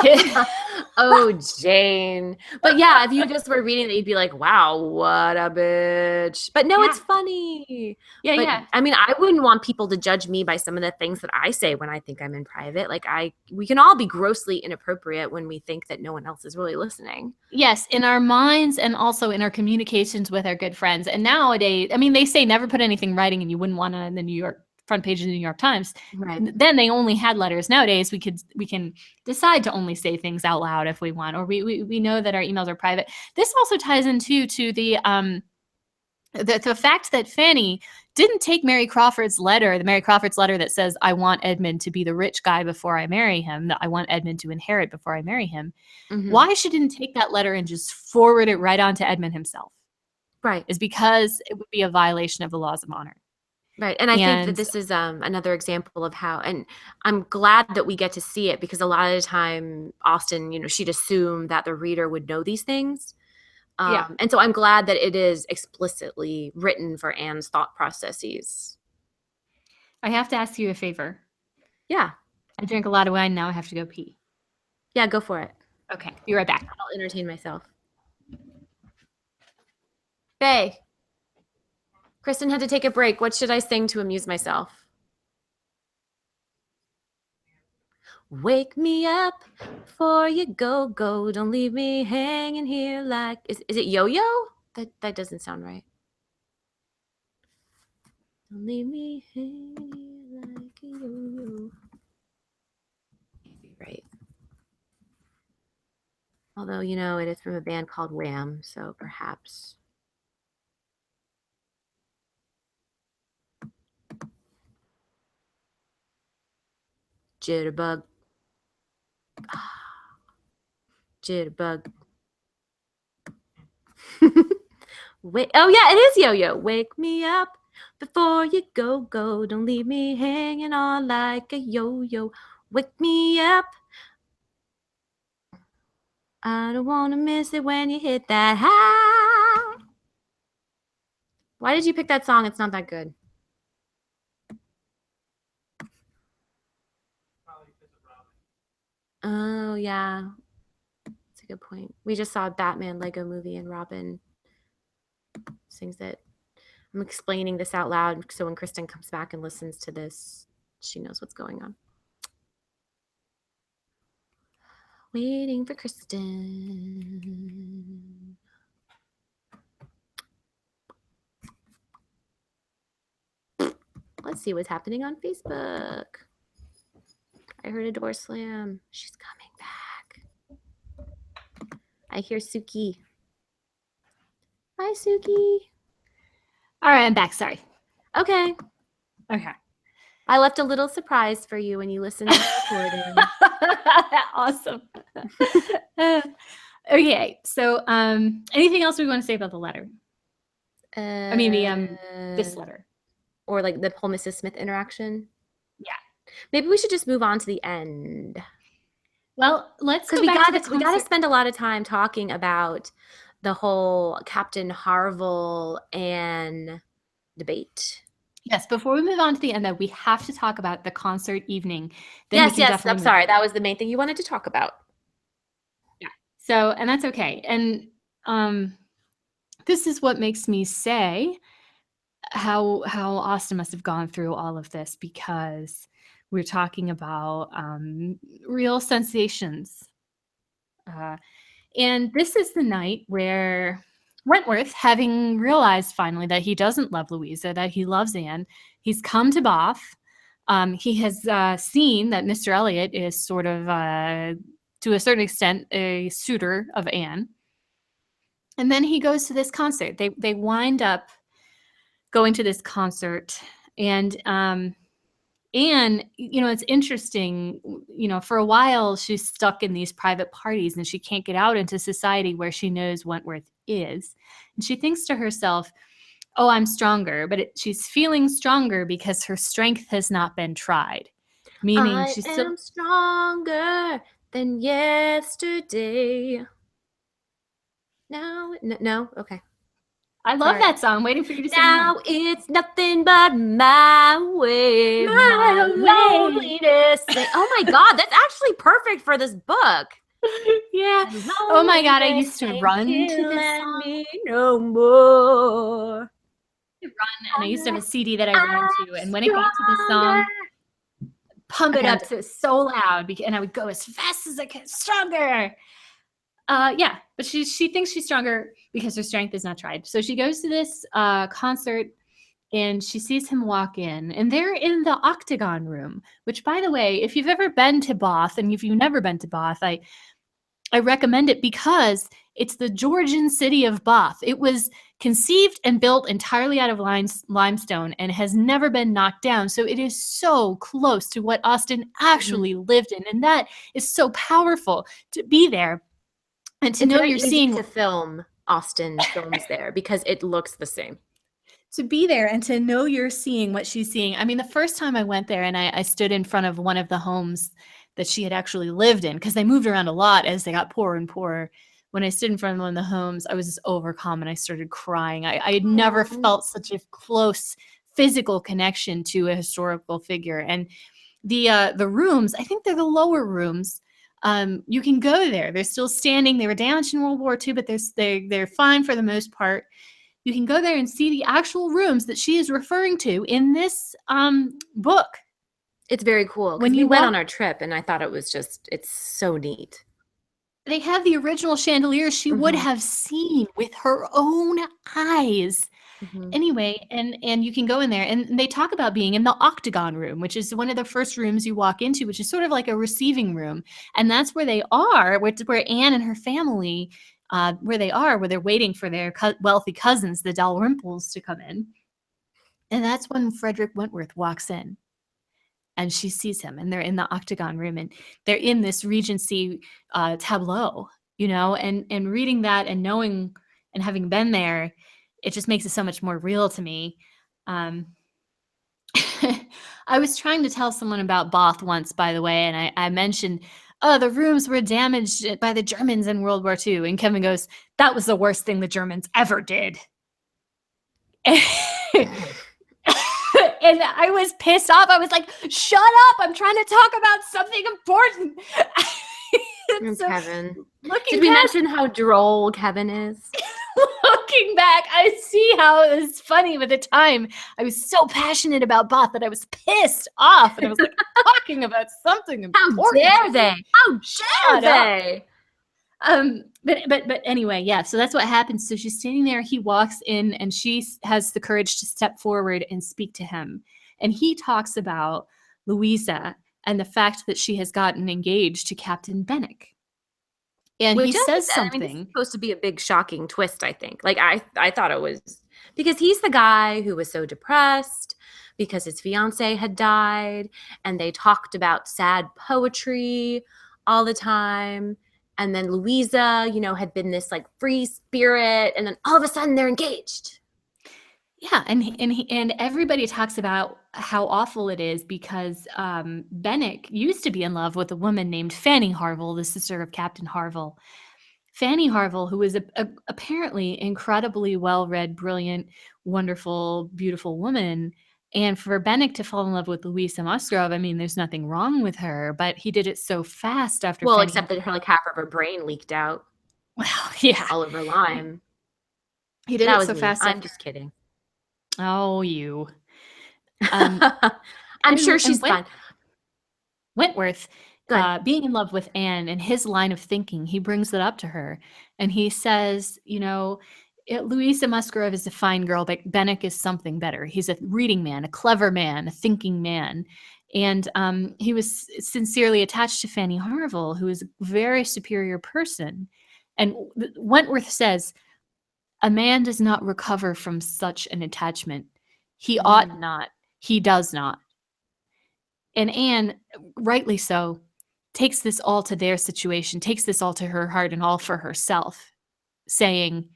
Oh, Jane. But yeah, if you just were reading it, you'd be like, wow, what a bitch. But no, yeah. it's funny. Yeah, But yeah. I mean, I wouldn't want people to judge me by some of the things that I say when I think I'm in private. Like we can all be grossly inappropriate when we think that no one else is really listening. Yes, in our minds and also in our communications with our good friends. And nowadays, I mean, they say never put anything in writing and you wouldn't want to in the New York front page of the New York Times. Right. Then they only had letters. Nowadays, we can decide to only say things out loud if we want, or we know that our emails are private. This also ties into to the fact that Fanny didn't take Mary Crawford's letter, the Mary Crawford's letter that says, I want Edmund to be the rich guy before I marry him, that I want Edmund to inherit before I marry him. Mm-hmm. Why she didn't take that letter and just forward it right on to Edmund himself Right. is because it would be a violation of the laws of honor. Right. And I think that this is another example of how, and I'm glad that we get to see it, because a lot of the time, Austen, she'd assume that the reader would know these things. Yeah. And so I'm glad that it is explicitly written for Anne's thought processes. I have to ask you a favor. Yeah. I drank a lot of wine. Now I have to go pee. Yeah, go for it. Okay. Be right back. I'll entertain myself. Faye. Kristen had to take a break. What should I sing to amuse myself? Wake me up before you go. Don't leave me hanging here like... Is it yo-yo? That doesn't sound right. Don't leave me hanging here like a yo-yo. Can't be right. Although, it is from a band called Wham, so perhaps Jitterbug. Jitterbug. Wait. Oh yeah, it is Yo-Yo. Wake me up before you go. Don't leave me hanging on like a yo-yo. Wake me up. I don't want to miss it when you hit that high. Why did you pick that song? It's not that good. Oh yeah, that's a good point. We just saw a Batman Lego movie and Robin sings it. I'm explaining this out loud so when Kristen comes back and listens to this, she knows what's going on. Waiting for Kristen. Let's see what's happening on Facebook. I heard a door slam. She's coming back. I hear Suki. Hi, Suki. All right, I'm back. Sorry. Okay. Okay. I left a little surprise for you when you listened to the recording. Awesome. Okay, so anything else we want to say about the letter? I mean, this letter. Or like the whole Mrs. Smith interaction? Yeah. Maybe we should just move on to the end. Well, let's go Because back to the we got to spend a lot of time talking about the whole Captain Harville and debate. Yes, before we move on to the end, though, we have to talk about the concert evening. Then Yes. I'm sorry. That was the main thing you wanted to talk about. Yeah. So, and that's okay. And this is what makes me say how Austin must have gone through all of this, because we're talking about real sensations. And this is the night where Wentworth, having realized finally that he doesn't love Louisa, that he loves Anne, he's come to Bath. He has seen that Mr. Elliot is sort of, to a certain extent, a suitor of Anne. And then he goes to this concert. They wind up going to this concert. And Anne, it's interesting, for a while she's stuck in these private parties and she can't get out into society where she knows Wentworth is. And she thinks to herself, oh, I'm stronger. But she's feeling stronger because her strength has not been tried. Meaning she's still... am stronger than yesterday. No? Okay. I love that song. I'm waiting for you to sing now more. It's nothing but my way. My loneliness. Oh my God, that's actually perfect for this book. Yeah. Oh my God, I used to run to this song. Me no more. Run, and I used to have a CD that I ran to, and when it got to this song, pump it up so loud, and I would go as fast as I could, stronger. Yeah, but she thinks she's stronger because her strength is not tried. So she goes to this concert and she sees him walk in, and they're in the Octagon Room, which, by the way, if you've ever been to Bath, and if you've never been to Bath, I recommend it because it's the Georgian city of Bath. It was conceived and built entirely out of limestone and has never been knocked down. So it is so close to what Austen actually lived in, and that is so powerful to be there. And to know you're seeing to film Austen films there because it looks the same. To be there and to know you're seeing what she's seeing. I mean, the first time I went there and I stood in front of one of the homes that she had actually lived in, because they moved around a lot as they got poorer and poorer. When I stood in front of one of the homes, I was just overcome and I started crying. I had never felt such a close physical connection to a historical figure. And the rooms, I think they're the lower rooms. You can go there. They're still standing. They were damaged in World War II, but they're fine for the most part. You can go there and see the actual rooms that she is referring to in this book. It's very cool. When we went on our trip, and I thought it's so neat. They have the original chandeliers she would have seen with her own eyes. Anyway, and you can go in there, and they talk about being in the Octagon Room, which is one of the first rooms you walk into, which is sort of like a receiving room. And that's where they are, where Anne and her family, where they're waiting for their wealthy cousins, the Dalrymples, to come in. And that's when Frederick Wentworth walks in. and she sees him, and they're in the octagon room, and they're in this Regency tableau, and reading that and knowing and having been there, it just makes it so much more real to me. Um, I was trying to tell someone about Bath once, by the way, and I mentioned, oh, the rooms were damaged by the Germans in World War II. And Kevin goes, that was the worst thing the Germans ever did. And I was pissed off. I was like, shut up. I'm trying to talk about something important. So, Kevin. Did we mention how droll Kevin is? Looking back, I see how it was funny, but at the time, I was so passionate about Bath that I was pissed off, and I was like, talking about something important. How dare they? How dare they? But anyway, yeah, so that's what happens. So she's standing there, he walks in, and she has the courage to step forward and speak to him. And he talks about Louisa and the fact that she has gotten engaged to Captain Bennick. And he says something. This is supposed to be a big shocking twist, I think. Like I thought it was, because he's the guy who was so depressed because his fiance had died, and they talked about sad poetry all the time. And then Louisa, had been this like free spirit, and then all of a sudden they're engaged. Yeah, and everybody talks about how awful it is because Bennick used to be in love with a woman named Fanny Harville, the sister of Captain Harville. Fanny Harville, who was apparently incredibly well-read, brilliant, wonderful, beautiful woman. And for Bennick to fall in love with Louisa Musgrove, I mean, there's nothing wrong with her, but he did it so fast after. Well, except that her half of her brain leaked out. Well, yeah, Oliver Lyme. He did it so fast. I'm just kidding. Oh, you. I'm sure she's fine. Wentworth, being in love with Anne and his line of thinking, he brings it up to her, and he says, Louisa Musgrove is a fine girl, but Bennick is something better. He's a reading man, a clever man, a thinking man. And he was sincerely attached to Fanny Harville, who is a very superior person. And Wentworth says, a man does not recover from such an attachment. He ought not. He does not. And Anne, rightly so, takes this all to their situation, takes this all to her heart and all for herself, saying,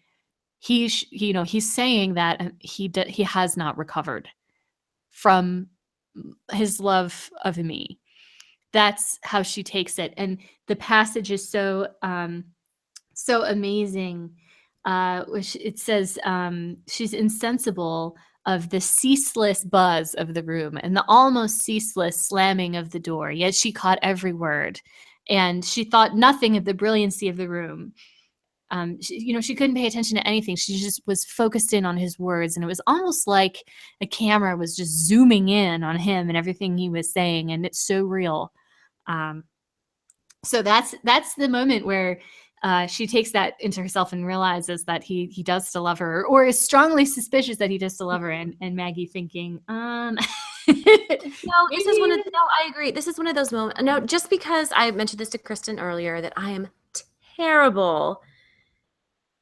he's saying that he has not recovered from his love of me. That's how she takes it. And the passage is so amazing. Which it says she's insensible of the ceaseless buzz of the room and the almost ceaseless slamming of the door, yet she caught every word, and she thought nothing of the brilliancy of the room. She couldn't pay attention to anything. She just was focused in on his words, and it was almost like a camera was just zooming in on him and everything he was saying, and it's so real. So that's the moment where she takes that into herself and realizes that he does still love her, or is strongly suspicious that he does still love her. And Maggie thinking, I agree. This is one of those moments. No, just because I mentioned this to Kristen earlier, that I am terrible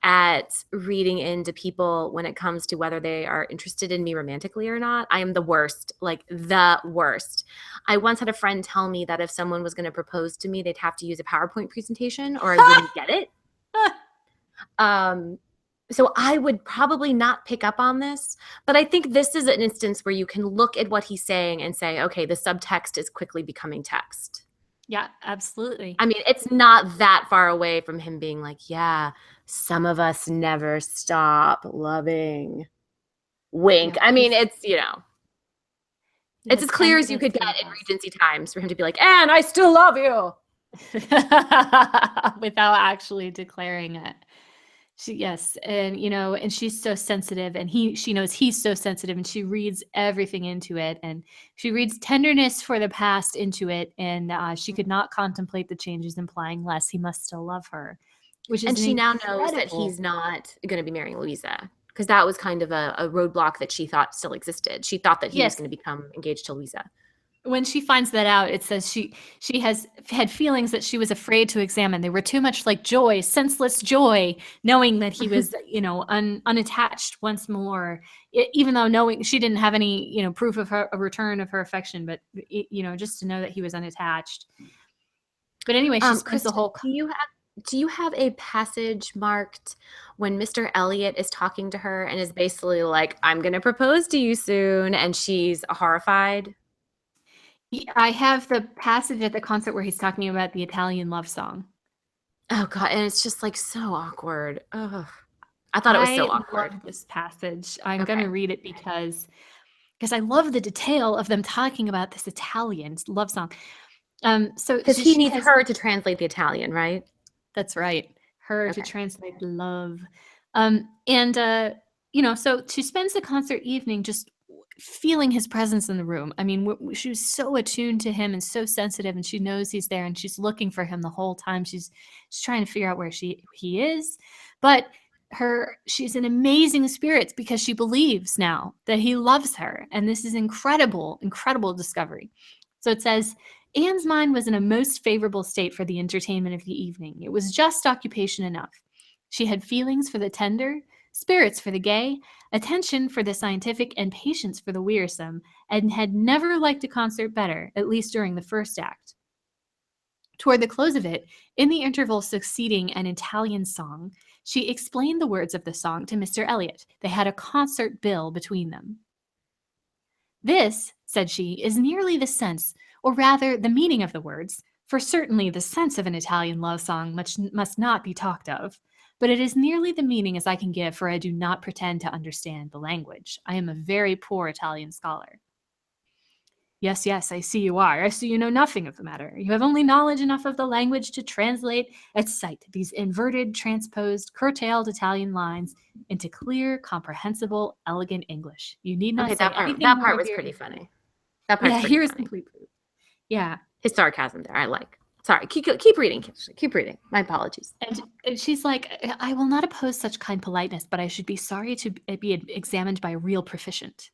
at reading into people when it comes to whether they are interested in me romantically or not. I am the worst, like the worst. I once had a friend tell me that if someone was going to propose to me, they'd have to use a PowerPoint presentation or I wouldn't get it. So I would probably not pick up on this, but I think this is an instance where you can look at what he's saying and say, okay, the subtext is quickly becoming text. Yeah, absolutely. I mean, it's not that far away from him being like, yeah, some of us never stop loving. Wink. Yeah, I mean, it's, it's as clear as you could get in Regency times for him to be like, Anne, I still love you. Without actually declaring it. Yes. And, and she's so sensitive, and she knows he's so sensitive, and she reads everything into it, and she reads tenderness for the past into it. And she could not contemplate the changes, implying less. He must still love her, and she now knows that he's not going to be marrying Louisa, because that was kind of a roadblock that she thought still existed. She thought that he was going to become engaged to Louisa. when she finds that out, it says she has had feelings that she was afraid to examine. They were too much like joy, senseless joy, knowing that he was, unattached once more. Even though knowing she didn't have any, proof of a return of her affection, but just to know that he was unattached. But anyway, she spends the Kristen, whole. do you have a passage marked when Mr. Elliot is talking to her and is basically like, I'm going to propose to you soon, and she's horrified? I have the passage at the concert where he's talking about the Italian love song. Oh God, and it's just like so awkward. Ugh. I thought it was so I awkward. love this passage. I'm Okay. going to read it because I love the detail of them talking about this Italian love song. So Because he she needs has. her to translate the Italian, right? That's right. Her to Okay. translate love. And so she spends the concert evening just feeling his presence in the room. I mean, she was so attuned to him and so sensitive, and she knows he's there, and she's looking for him the whole time. She's trying to figure out where he is, but she's in amazing spirits because she believes now that he loves her, and this is incredible discovery. So it says, Anne's mind was in a most favorable state for the entertainment of the evening. It was just occupation enough. She had feelings for the tender, spirits for the gay, attention for the scientific, and patience for the wearisome, and had never liked a concert better, at least during the first act. Toward the close of it, in the interval succeeding an Italian song, she explained the words of the song to Mr. Elliot. They had a concert bill between them. This, said she, is nearly the sense, or rather the meaning of the words, for certainly the sense of an Italian love song must not be talked of, but it is nearly the meaning as I can give, for I do not pretend to understand the language. I am a very poor Italian scholar. Yes, I see you are. I see you know nothing of the matter. You have only knowledge enough of the language to translate at sight these inverted, transposed, curtailed Italian lines into clear, comprehensible, elegant English. You need not Okay, say anything that more, part my was dear. pretty funny. That part's Yeah, pretty here's funny. complete proof. Yeah. His sarcasm there, I like. Sorry, keep reading. Keep reading. My apologies. And she's like, I will not oppose such kind politeness, but I should be sorry to be examined by a real proficient.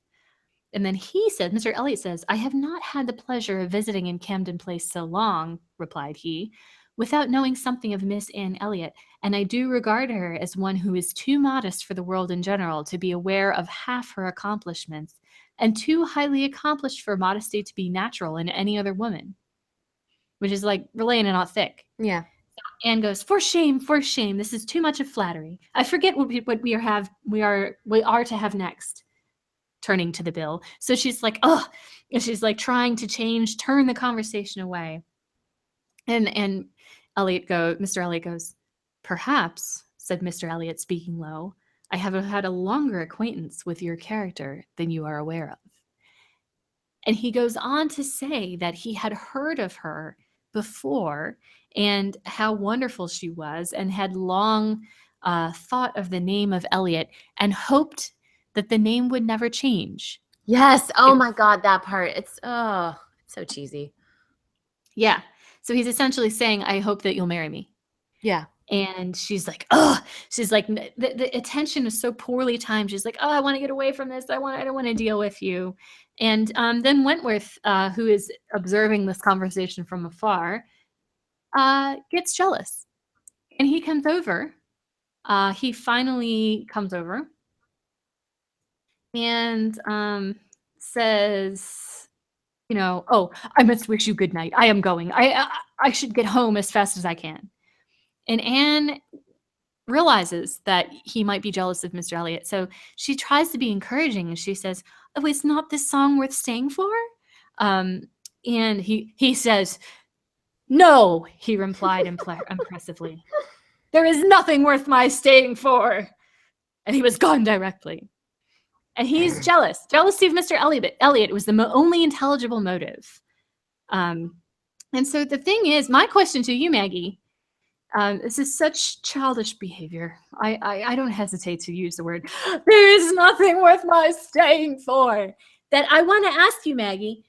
And then he said, Mr. Elliot says, I have not had the pleasure of visiting in Camden Place so long, replied he, without knowing something of Miss Anne Elliot, and I do regard her as one who is too modest for the world in general to be aware of half her accomplishments, and too highly accomplished for modesty to be natural in any other woman. Which is like relaying it not thick. Yeah. Anne goes, for shame, this is too much of flattery. I forget what we are to have next. Turning to the bill. So she's like, oh, and she's like trying to turn the conversation away. And Mr. Elliot goes, perhaps, said Mr. Elliot, speaking low, I have had a longer acquaintance with your character than you are aware of. And he goes on to say that he had heard of her before and how wonderful she was, and had long thought of the name of Elliot and hoped that the name would never change. Yes. Oh my God, that part. It's so cheesy. Yeah. So he's essentially saying, I hope that you'll marry me. Yeah. And she's like, oh, she's like, the attention is so poorly timed. She's like, oh, I want to get away from this. I don't want to deal with you. And then Wentworth, who is observing this conversation from afar, gets jealous. And he comes over. He finally comes over and says, oh, I must wish you good night. I am going. I should get home as fast as I can. And Anne realizes that he might be jealous of Mr. Elliot. So she tries to be encouraging, and she says, oh, is not this song worth staying for? And he says, no, he replied impressively. There is nothing worth my staying for. And he was gone directly. And he's jealous. Jealousy of Mr. Elliot was the only intelligible motive. And so the thing is, my question to you, Maggie, this is such childish behavior. I don't hesitate to use the word, there is nothing worth my staying for. That I want to ask you, Maggie,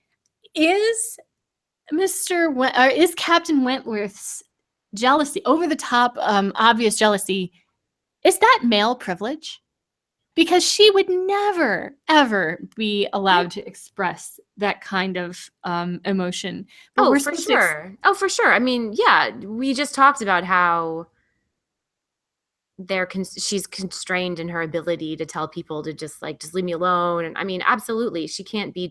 is Captain Wentworth's jealousy, over the top, obvious jealousy, is that male privilege? because she would never ever be allowed to express that kind of emotion. But Oh, we're for supposed to sure. Oh, for sure. I mean, yeah, we just talked about how she's constrained in her ability to tell people to just leave me alone. And I mean, absolutely, she can't be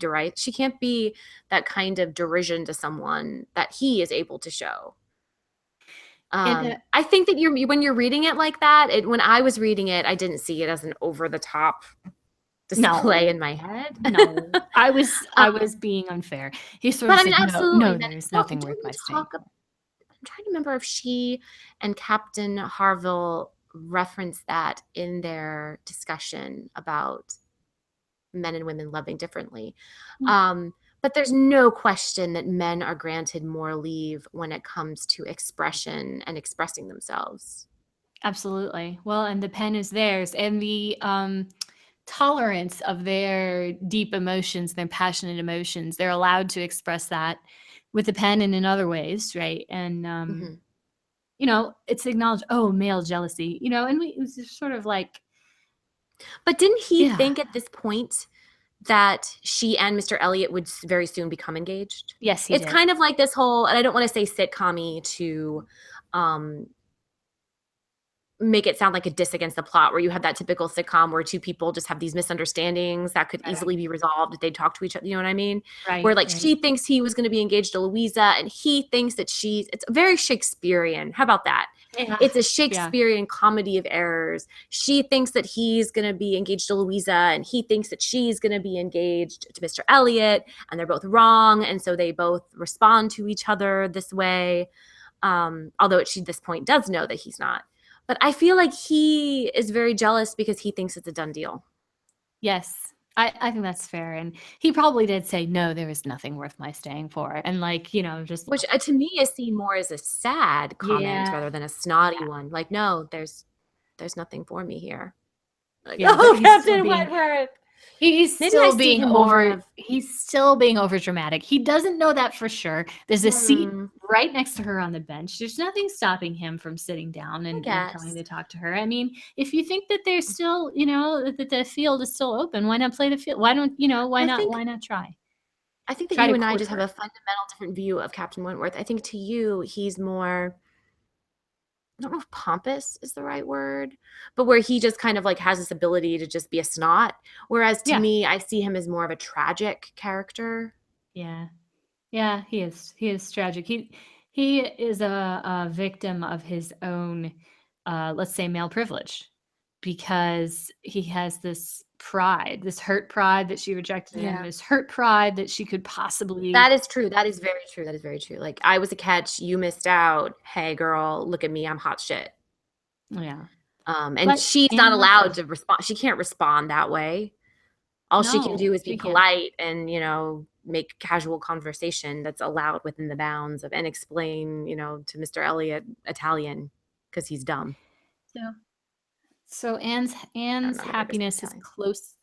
that kind of derision to someone that he is able to show. and I think that when you're reading it like that, when I was reading it, I didn't see it as an over the top display no, in my head. no, I was um, I was being unfair. He sort but of I mean, said, "No, absolutely. no, And then there's well, nothing worth didn't my we staying talk? for." I'm trying to remember if she and Captain Harville referenced that in their discussion about men and women loving differently. Mm. Um, but there's no question that men are granted more leave when it comes to expression and expressing themselves. Absolutely. Well, and the pen is theirs, and the tolerance of their deep emotions, their passionate emotions, they're allowed to express that with the pen and in other ways, right? And Hmm. it's acknowledged. Oh, male jealousy, and it was just sort of like, But didn't he yeah, think at this point that she and Mr. Elliot would very soon become engaged? yes, he It's did. kind of like this whole, and I don't want to say sitcom-y to um, make it sound like a diss against the plot, where you have that typical sitcom where two people just have these misunderstandings that could Right, easily be resolved if they talk to each other. You know what I mean? Where right, like right. she thinks he was going to be engaged to Louisa, and he thinks that it's very Shakespearean. How about that? Yeah, It's a yeah, Shakespearean comedy of errors. She thinks that he's going to be engaged to Louisa, and he thinks that she's going to be engaged to Mr. Elliot, and they're both wrong. And so they both respond to each other this way. Although she at this point does know that he's not. But I feel like he is very jealous because he thinks it's a done deal. yes. I think that's fair, and he probably did say, no, there is nothing worth my staying for, and like, just Which to me is seen more as a sad comment yeah, rather than a snotty one. Like, no, there's nothing for me here. Like, yeah, but oh, Captain Wentworth. Maybe I see him more of he's still being over dramatic. He doesn't know that for sure. There's a seat hmm, right next to her on the bench. There's nothing stopping him from sitting down I and trying guess. to talk to her. I mean, if you think that there's still, that the field is still open, why not play the field? Why don't, I think why not try? I think that Try you to and I court just have her. a fundamental different view of Captain Wentworth. I think to you, he's more, I don't know if pompous is the right word, but where he just kind of like has this ability to just be a snot. Whereas to Yeah. me, I see him as more of a tragic character. Yeah. Yeah, he is. He is tragic. He is a victim of his own, let's say, male privilege, because he has this pride, this hurt pride that she rejected him, Yeah. this hurt pride that she could possibly, That is true. That is very true. That is very true. Like, I was a catch, you missed out. Hey, girl, look at me. I'm hot shit. yeah. And But she's not Anne loves allowed him. to respond. She can't respond that way. All she can No, do is be she can't. polite and, make casual conversation that's allowed within the bounds of, and explain, to Mr. Elliot Italian because he's dumb. So, so Anne's I'm Anne's not the greatest at happiness is Italian. close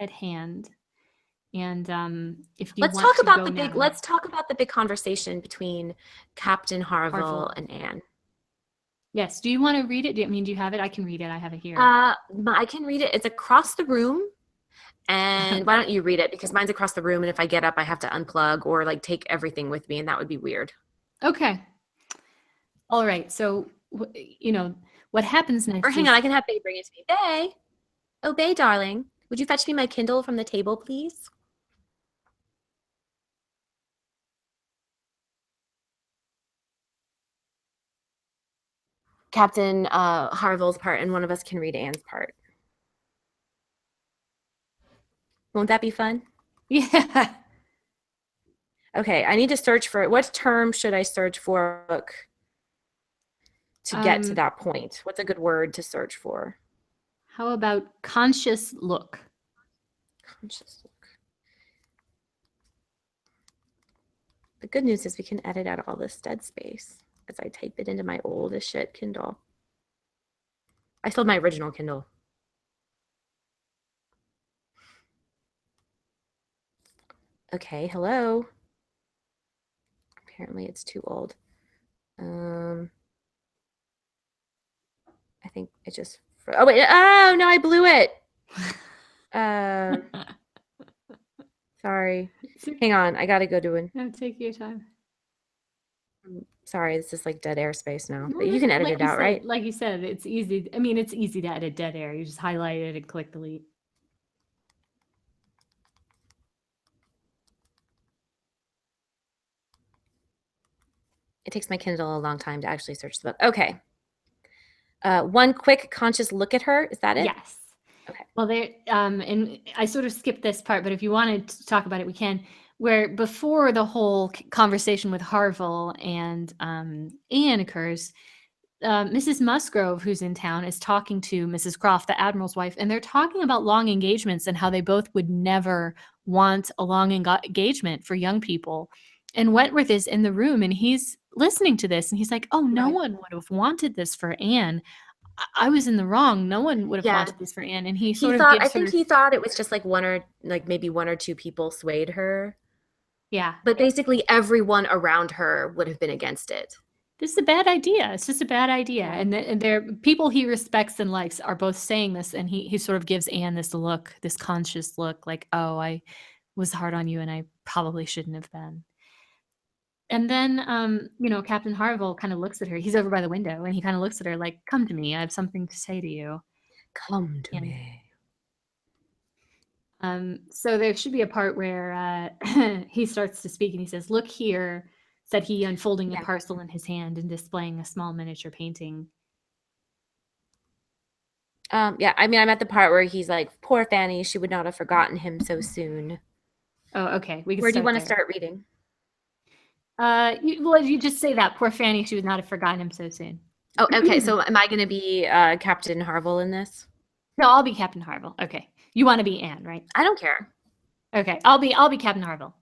at hand, and if you Let's want talk to about go the big now, let's talk about the big conversation between Captain Harville Harville. and Anne. Yes. Do you want to read it? Do you have it? I can read it. I have it here. I can read it. It's across the room. And why don't you read it? Because mine's across the room, and if I get up, I have to unplug or like take everything with me, and that would be weird. Okay. All right. So, what happens Or next hang on, is I can have Bay bring it to me. Bay, oh Bay, darling, would you fetch me my Kindle from the table, please? Captain Harville's part, and one of us can read Anne's part. Won't that be fun? yeah. Okay, I need to search for it. What term should I search for to get to Um, that point? What's a good word to search for? how about conscious look? Conscious look. The good news is we can edit out all this dead space as I type it into my old as shit Kindle. I sold my original Kindle. Okay, hello. Apparently it's too old. I think it just. Oh wait! Oh no, I blew it. Uh, sorry. Hang on, I gotta go do it. No, take your time. Sorry, this is like dead airspace now. But you can edit it out, right? Like you said, it's easy. I mean, it's easy to edit dead air. You just highlight it and click delete. It takes my Kindle a long time to actually search the book. Okay. One quick conscious look at her. Is that it? Yes. Okay. Well, there, and I sort of skipped this part, but if you wanted to talk about it, we can. Where before the whole conversation with Harville and Anne occurs, Mrs. Musgrove, who's in town, is talking to Mrs. Croft, the admiral's wife, and they're talking about long engagements and how they both would never want a long engagement for young people. And Wentworth is in the room and he's listening to this and he's like, oh, no one would have wanted this for Anne. I was in the wrong. No one would have wanted this for Anne. And he sort of gives her. He thought it was just like maybe one or two people swayed her. Yeah. But basically everyone around her would have been against it. This is a bad idea. It's just a bad idea. Yeah. And there people he respects and likes are both saying this, and he sort of gives Anne this look, this conscious look, like, oh, I was hard on you and I probably shouldn't have been. And then Captain Harville kind of looks at her. He's over by the window and he kind of looks at her like, come to me. I have something to say to you. Come to me. So there should be a part where he starts to speak and he says, look here, said he, unfolding a parcel in his hand and displaying a small miniature painting. Yeah, I mean, I'm at the part where he's like, poor Fanny, she would not have forgotten him so soon. Oh, okay. Where do you want to start reading? You just say that. Poor Fanny, she would not have forgotten him so soon. Oh, okay. So am I going to be Captain Harville in this? No, I'll be Captain Harville. Okay. You want to be Anne, right? I don't care. Okay. I'll be Captain Harville.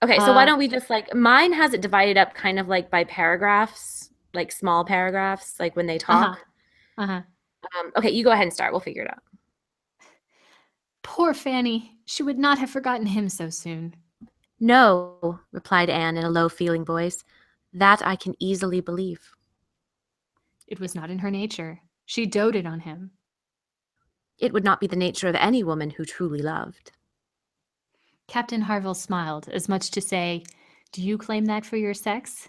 Okay, so why don't we just mine has it divided up kind of like by paragraphs, like small paragraphs, like when they talk. Okay, you go ahead and start. We'll figure it out. Poor Fanny. She would not have forgotten him so soon. No, replied Anne in a low, feeling voice. That I can easily believe. It was not in her nature. She doted on him. It would not be the nature of any woman who truly loved. Captain Harville smiled, as much to say, do you claim that for your sex?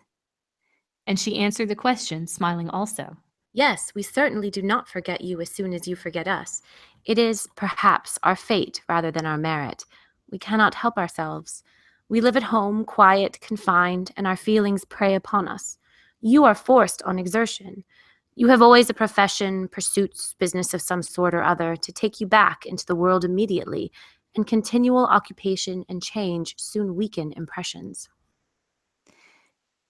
And she answered the question, smiling also. Yes, we certainly do not forget you as soon as you forget us. It is, perhaps, our fate rather than our merit. We cannot help ourselves. We live at home, quiet, confined, and our feelings prey upon us. You are forced on exertion. You have always a profession, pursuits, business of some sort or other to take you back into the world immediately, and continual occupation and change soon weaken impressions.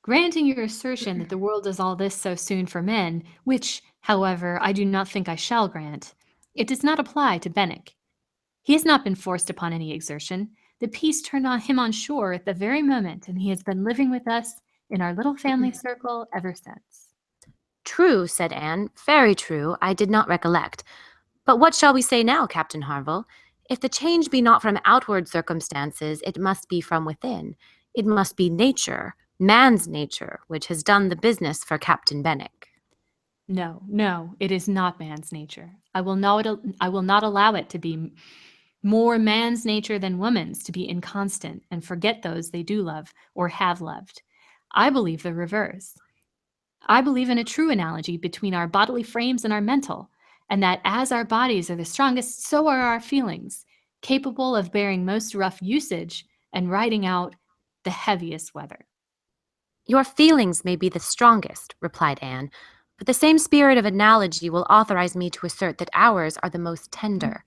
Granting your assertion that the world does all this so soon for men, which, however, I do not think I shall grant, it does not apply to Benwick. He has not been forced upon any exertion. The peace turned on him on shore at the very moment, and he has been living with us in our little family circle ever since. True, said Anne, very true. I did not recollect. But what shall we say now, Captain Harville? If the change be not from outward circumstances, it must be from within. It must be nature, man's nature, which has done the business for Captain Benwick. No, it is not man's nature. I will not allow it to be more man's nature than woman's, to be inconstant and forget those they do love or have loved. I believe the reverse. I believe in a true analogy between our bodily frames and our mental, and that as our bodies are the strongest, so are our feelings, capable of bearing most rough usage and riding out the heaviest weather. Your feelings may be the strongest, replied Anne, but the same spirit of analogy will authorize me to assert that ours are the most tender.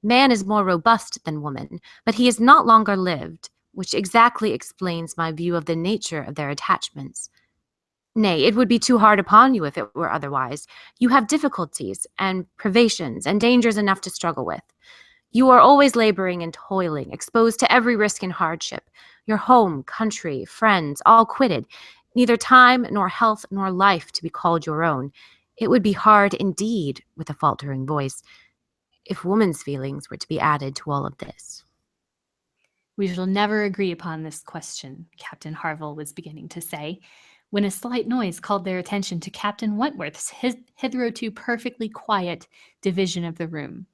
Man is more robust than woman, but he is not longer lived, which exactly explains my view of the nature of their attachments. Nay, it would be too hard upon you if it were otherwise. You have difficulties and privations and dangers enough to struggle with. You are always laboring and toiling, exposed to every risk and hardship. Your home, country, friends, all quitted. Neither time, nor health, nor life to be called your own. It would be hard indeed, with a faltering voice, if woman's feelings were to be added to all of this. We shall never agree upon this question, Captain Harville was beginning to say, when a slight noise called their attention to Captain Wentworth's hitherto perfectly quiet division of the room.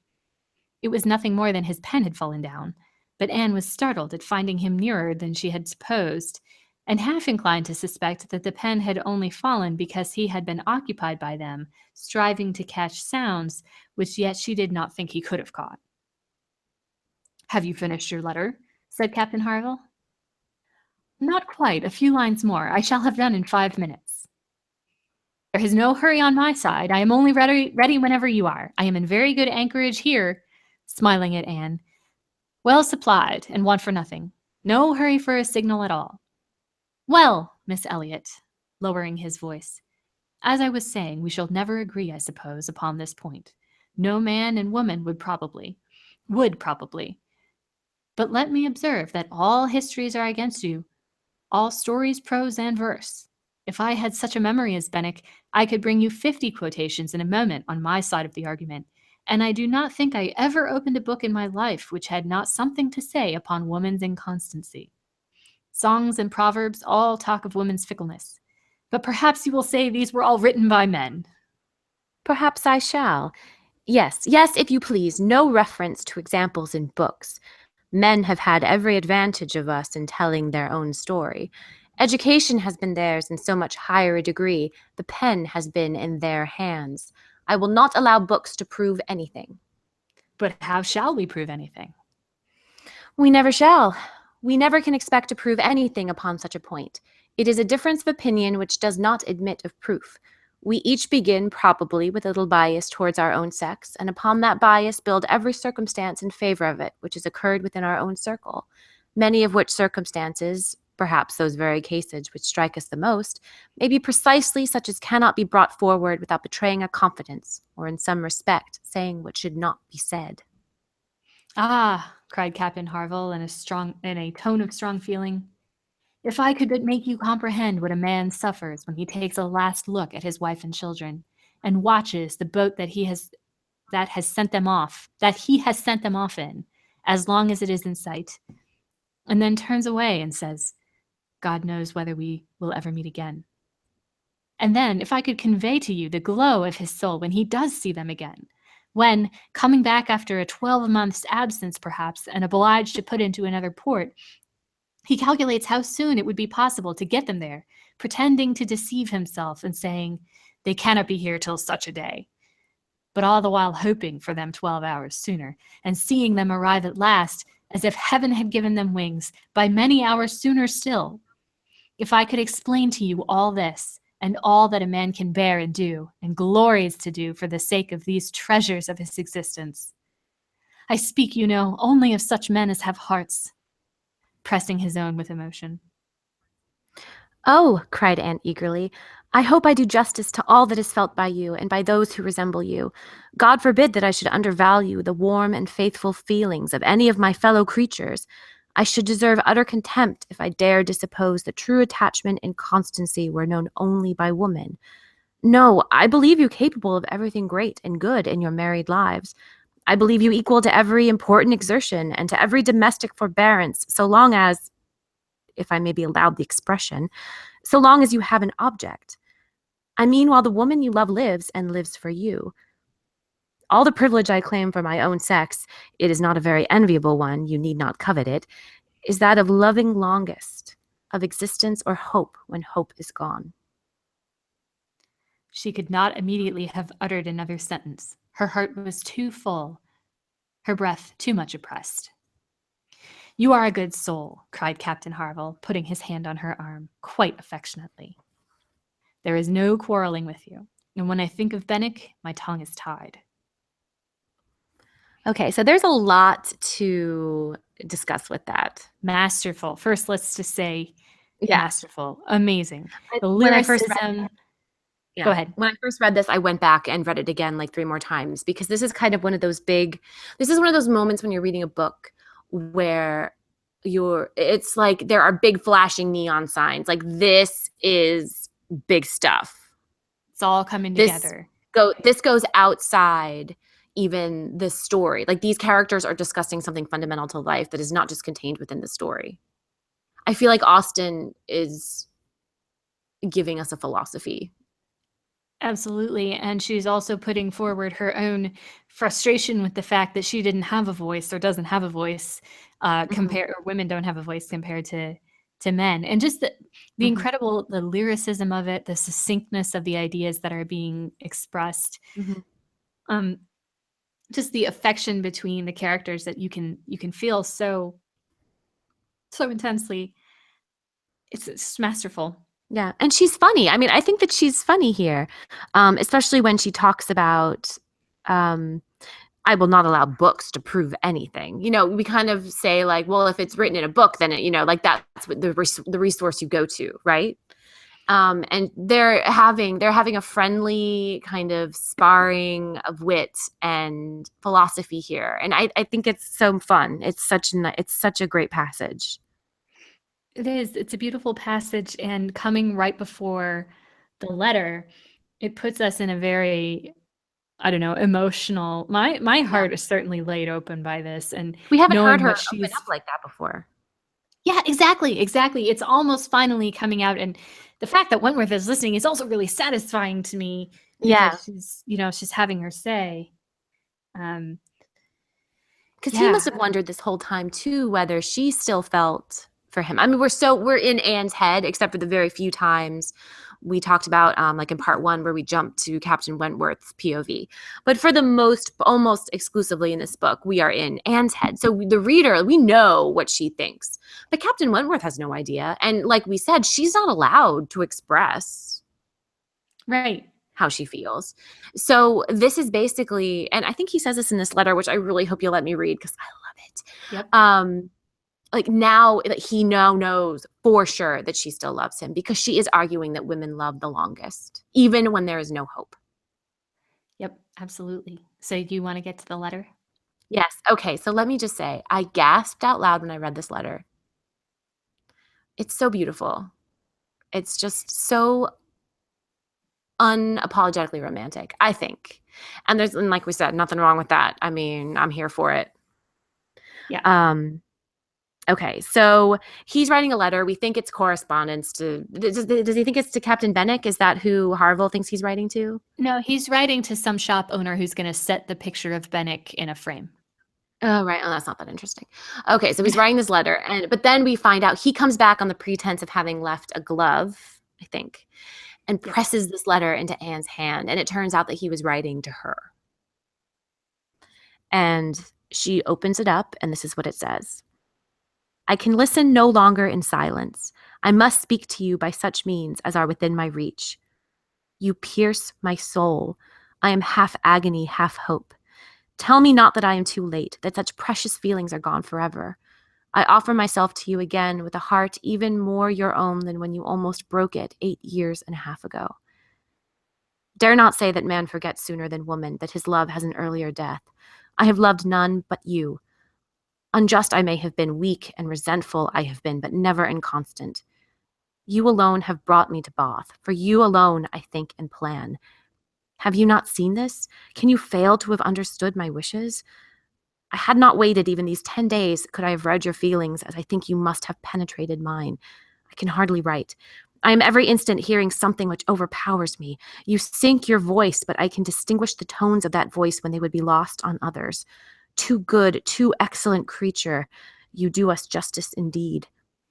It was nothing more than his pen had fallen down, but Anne was startled at finding him nearer than she had supposed, and half inclined to suspect that the pen had only fallen because he had been occupied by them, striving to catch sounds which yet she did not think he could have caught. "Have you finished your letter?" said Captain Harville. "Not quite. A few lines more. I shall have done in 5 minutes." "There is no hurry on my side. I am only ready whenever you are. I am in very good anchorage here," smiling at Anne. "Well supplied, and want for nothing. No hurry for a signal at all. Well, Miss Elliot," lowering his voice, "as I was saying, we shall never agree, I suppose, upon this point. No man and woman would probably. But let me observe that all histories are against you, all stories, prose, and verse. If I had such a memory as Benwick, I could bring you 50 quotations in a moment on my side of the argument, and I do not think I ever opened a book in my life which had not something to say upon woman's inconstancy. Songs and proverbs all talk of woman's fickleness. But perhaps you will say these were all written by men." Perhaps I shall. Yes, if you please, no reference to examples in books. Men have had every advantage of us in telling their own story. Education has been theirs in so much higher a degree. The pen has been in their hands. I will not allow books to prove anything. "But how shall we prove anything?" We never shall. We never can expect to prove anything upon such a point. It is a difference of opinion which does not admit of proof. We each begin, probably, with a little bias towards our own sex, and upon that bias build every circumstance in favor of it which has occurred within our own circle, many of which circumstances, perhaps those very cases which strike us the most, may be precisely such as cannot be brought forward without betraying a confidence, or in some respect saying what should not be said. "Ah," cried Captain Harville in a tone of strong feeling, "if I could but make you comprehend what a man suffers when he takes a last look at his wife and children, and watches the boat that he has sent them off in, as long as it is in sight, and then turns away and says, 'God knows whether we will ever meet again.' And then, if I could convey to you the glow of his soul when he does see them again, when, coming back after a 12-month's absence perhaps, and obliged to put into another port, he calculates how soon it would be possible to get them there, pretending to deceive himself and saying, 'They cannot be here till such a day,' but all the while hoping for them 12 hours sooner, and seeing them arrive at last, as if heaven had given them wings, by many hours sooner still. If I could explain to you all this, and all that a man can bear and do, and glories to do for the sake of these treasures of his existence. I speak, you know, only of such men as have hearts," pressing his own with emotion. "Oh," cried Anne eagerly, "I hope I do justice to all that is felt by you and by those who resemble you. God forbid that I should undervalue the warm and faithful feelings of any of my fellow creatures. I should deserve utter contempt if I dared to suppose that true attachment and constancy were known only by women. No, I believe you capable of everything great and good in your married lives. I believe you equal to every important exertion and to every domestic forbearance, so long as, if I may be allowed the expression, so long as you have an object. I mean, while the woman you love lives, and lives for you. All the privilege I claim for my own sex, it is not a very enviable one, you need not covet it, is that of loving longest, of existence or hope when hope is gone." She could not immediately have uttered another sentence. Her heart was too full, her breath too much oppressed. "You are a good soul," cried Captain Harville, putting his hand on her arm, quite affectionately. "There is no quarreling with you, and when I think of Benwick, my tongue is tied." Okay, so there's a lot to discuss with that. Masterful. First, let's just say Yeah. masterful. Amazing. The When I first read lyricism. Yeah. Go ahead. When I first read this, I went back and read it again like 3 more times because this is kind of one of those moments when you're reading a book where it's like there are big flashing neon signs. Like, this is big stuff. It's all coming together. This goes outside even the story. Like, these characters are discussing something fundamental to life that is not just contained within the story. I feel like Austen is giving us a philosophy. Absolutely. And she's also putting forward her own frustration with the fact that she didn't have a voice or doesn't have a voice, Mhm, compare or women don't have a voice compared to men. And just the mhm, incredible the lyricism of it, the succinctness of the ideas that are being expressed. mhm. Um, just the affection between the characters that you can feel so intensely. It's masterful. Yeah, and she's funny. I mean, I think that she's funny here, especially when she talks about, um, "I will not allow books to prove anything." We kind of say like, "Well, if it's written in a book, then like that's what the resource you go to, right?" And they're having a friendly kind of sparring of wit and philosophy here, and I think it's so fun. It's such a great passage. It is. It's a beautiful passage, and coming right before the letter, it puts us in a very, I don't know, emotional. My Yeah. heart is certainly laid open by this, and We haven't heard knowing her what open up she's. like that before. Yeah, exactly, exactly. It's almost finally coming out, and the fact that Wentworth is listening is also really satisfying to me Yeah. because she's having her say. Um, Because he must yeah, have wondered this whole time too whether she still felt for him. I mean, we're in Anne's head, except for the very few times we talked about, like in part one, where we jumped to Captain Wentworth's POV. But for the most, almost exclusively in this book, we are in Anne's head. So the reader, we know what she thinks, but Captain Wentworth has no idea. And like we said, she's not allowed to express right. how she feels. So this is basically, and I think he says this in this letter, which I really hope you'll let me read because I love it. Yep, Like now that he now knows for sure that she still loves him because she is arguing that women love the longest, even when there is no hope. yep, absolutely. So do you want to get to the letter? Yes. Okay. So let me just say, I gasped out loud when I read this letter. It's so beautiful. It's just so unapologetically romantic, I think. And like we said, nothing wrong with that. I mean, I'm here for it. Yeah. Um, Okay, so he's writing a letter. We think it's correspondence to. Does he think it's to Captain Bennick? Is that who Harville thinks he's writing to? No, he's writing to some shop owner who's going to set the picture of Bennick in a frame. Oh, right. Oh, that's not that interesting. Okay, so he's writing this letter, but then we find out he comes back on the pretense of having left a glove, I think, and Yep. presses this letter into Anne's hand, and it turns out that he was writing to her. And she opens it up, and this is what it says. I can listen no longer in silence. I must speak to you by such means as are within my reach. You pierce my soul. I am half agony, half hope. Tell me not that I am too late, that such precious feelings are gone forever. I offer myself to you again with a heart even more your own than when you almost broke it 8 years and a half ago. Dare not say that man forgets sooner than woman, that his love has an earlier death. I have loved none but you. Unjust I may have been, weak and resentful I have been, but never inconstant. You alone have brought me to Bath. For you alone I think and plan. Have you not seen this? Can you fail to have understood my wishes? I had not waited even these 10 days could I have read your feelings as I think you must have penetrated mine. I can hardly write. I am every instant hearing something which overpowers me. You sink your voice, but I can distinguish the tones of that voice when they would be lost on others. Too good, too excellent creature, you do us justice indeed.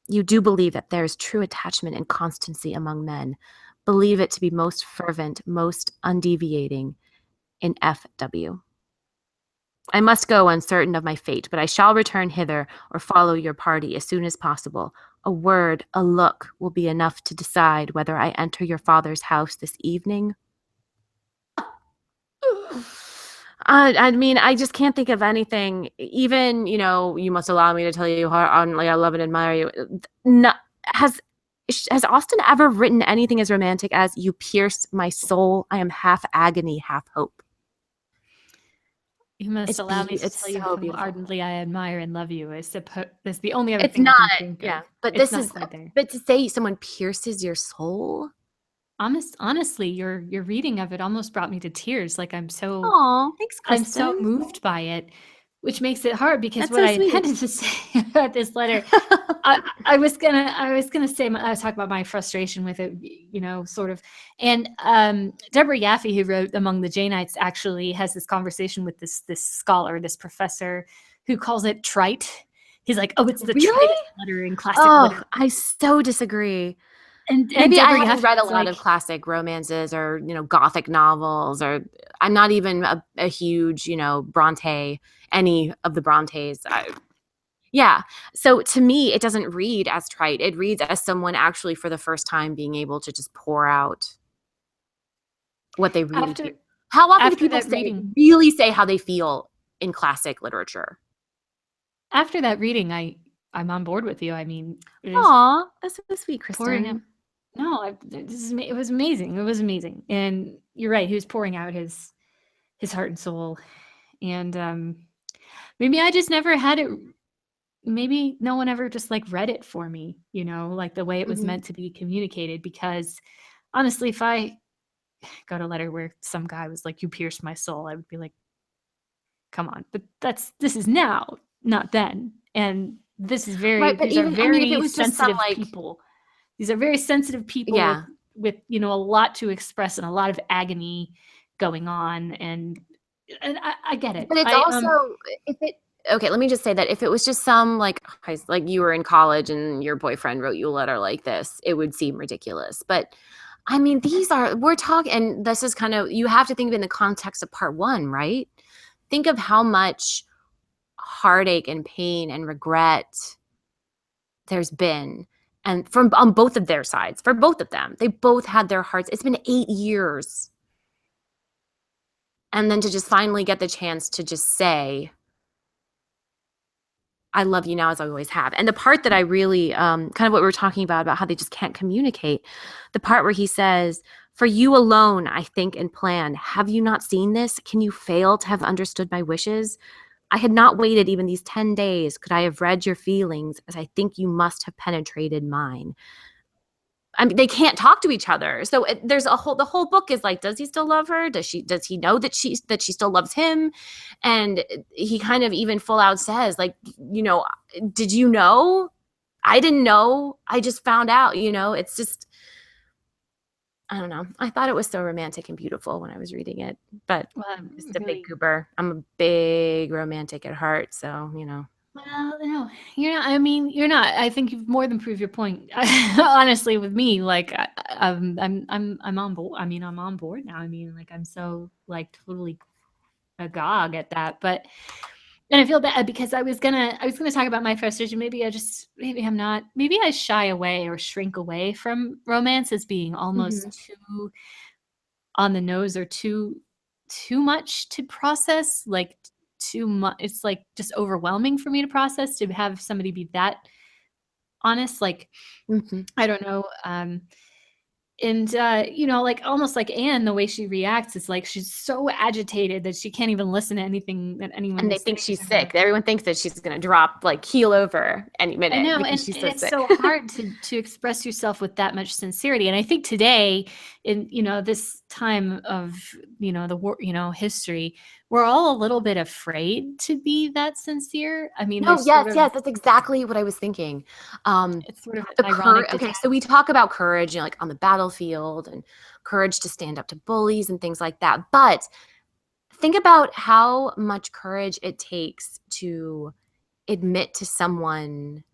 You do believe that there is true attachment and constancy among men. Believe it to be most fervent, most undeviating in F.W. I must go uncertain of my fate, but I shall return hither or follow your party as soon as possible. A word, a look will be enough to decide whether I enter your father's house this evening. I mean, I just can't think of anything. Even, you must allow me to tell you how ardently I love and admire you. No, has has Austen ever written anything as romantic as "You pierce my soul. I am half agony, half hope"? You must allow me to It's tell you so how beautiful. ardently I admire and love you. I suppose that's the only other It's thing not, I can think of. yeah. But It's this not is, quite there. but to say someone pierces your soul. Honestly, your reading of it almost brought me to tears. Like Oh, thanks, I'm so Kristen. moved by it. which makes it hard because That's what so I sweet. intended to say about this letter, I was gonna say I was talking about my frustration with it, sort of. And Deborah Yaffe, who wrote Among the Jainites, actually has this conversation with this scholar, this professor, who calls it trite. He's like, "Oh, it's the Really? tritest letter in classic Oh, literature." I so disagree. And Maybe I Deborah haven't Yaffe read a was lot like, of classic romances or, Gothic novels, or I'm not even a huge, Bronte, any of the Brontes. Yeah. So to me, it doesn't read as trite. It reads as someone actually for the first time being able to just pour out what they really feel. after How often do after people that reading, really say how they feel in classic literature? after that reading, I'm on board with you. I mean, it is Aw, that's so sweet, pouring out. Kristen. No, it was amazing. It was amazing, and you're right. He was pouring out his heart and soul, and maybe I just never had it. Maybe no one ever just like read it for me, like the way it was Mhm. meant to be communicated. Because honestly, if I got a letter where some guy was like, "You pierced my soul," I would be like, "Come on!" But this is now, not then, and Right, but these are even I mean, if it very was just some, sensitive like, people. These are very sensitive people yeah. with a lot to express and a lot of agony going on, and I get it. But it's also if it okay, let me just say that if it was just some, like, like you were in college and your boyfriend wrote you a letter like this, it would seem ridiculous. But I mean, we're talking, and this is kind of, you have to think of it in the context of part one, right? Think of how much heartache and pain and regret there's been, and from on both of their sides, for both of them. They both had their hearts. It's been 8 years. And then to just finally get the chance to just say, I love you now as I always have. And the part that I really, kind of what we were talking about how they just can't communicate, the part where he says, for you alone, I think and plan. Have you not seen this? Can you fail to have understood my wishes? I had not waited even these 10 days. Could I have read your feelings as I think you must have penetrated mine? I mean, they can't talk to each other. So there's the whole book is like, does he still love her? Does he know that she still loves him? And he kind of even full out says, like, did you know? I didn't know. I just found out, it's just, I don't know. I thought it was so romantic and beautiful when I was reading it, but Well, I'm just a big really. goober. I'm a big romantic at heart. So. Well, no, you're not. I mean, you're not. I think you've more than proved your point. Honestly, with me, like, I'm on board. I mean, I'm on board now. I mean, like, I'm so like totally agog at that. But and I feel bad because I was gonna talk about my frustration. Maybe I'm not. Maybe I shy away or shrink away from romance as being Hmm. almost too on the nose or too much to process, like too much. It's like just overwhelming for me to process to have somebody be that honest. Like, Hmm. I don't know. And like almost like Anne, the way she reacts is like she's so agitated that she can't even listen to anything that anyone And they is think saying she's to her. sick. Everyone thinks that she's going to drop, like, keel over any I minute know, because and she's so it's sick. so hard to express yourself with that much sincerity. And I think today, in this time of the war, history, we're all a little bit afraid to be that sincere. I mean, No, there's yes, sort of yes, that's exactly what I was thinking. Um, it's sort of an the ironic courage. Okay, so we detachment. talk about courage, like on the battlefield, and courage to stand up to bullies and things like that. But think about how much courage it takes to admit to someone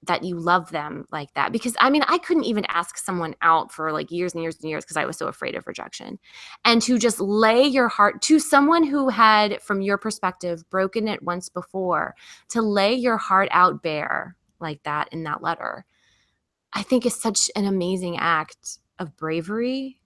that you love them like that. Because I mean, I couldn't even ask someone out for like years and years and years because I was so afraid of rejection. And to just lay your heart to someone who had, from your perspective, broken it once before, to lay your heart out bare like that in that letter, I think is such an amazing act of bravery,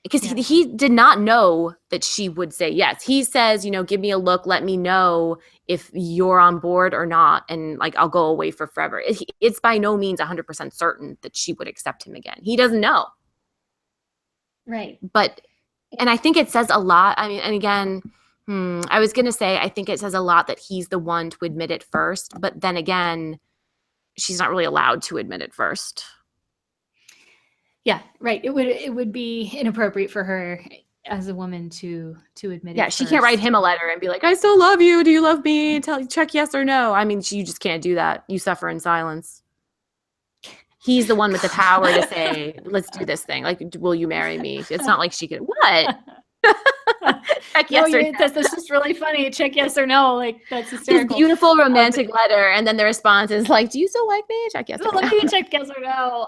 because Yeah. he did not know that she would say yes. He says, give me a look, let me know if you're on board or not, and like I'll go away for forever. It's by no means 100% certain that she would accept him again. He doesn't know. Right. But and I think it says a lot. I mean, and again, I was going to say I think it says a lot that he's the one to admit it first, but then again, she's not really allowed to admit it first. Yeah, right. It would be inappropriate for her as a woman to admit Yeah, it she can't write first. him a letter and be like, I still love you. Do you love me? Check yes or no. I mean, you just can't do that. You suffer in silence. He's the one with the power to say, let's do this thing. Like, will you marry me? It's not like she could, what? Check No, yes or no. that's just really funny. Check yes or no. Like, that's This hysterical. beautiful romantic letter. And then the response is like, do you still like me? Check yes or no. Let me check yes or no.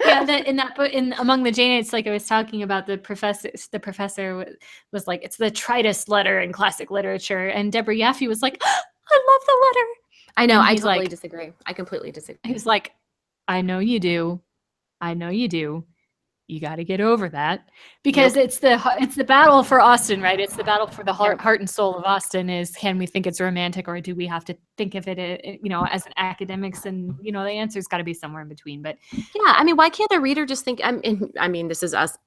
Yeah, in that book, in Among the Jane's, like I was talking about, the professor was like, it's the tritest letter in classic literature. And Deborah Yaffe was like, I love the letter. I know, And I he's totally like, disagree. I completely disagree. he was like, I know you do. I know you do. You got to get over that, because Nope. it's the battle for Austen, right? It's the battle for the Yep. heart and soul of Austen. Is, can we think it's romantic, or do we have to think of it, you know, as an academics? And you know, the answer's got to be somewhere in between. But yeah, I mean, why can't the reader just think? I mean, this is us.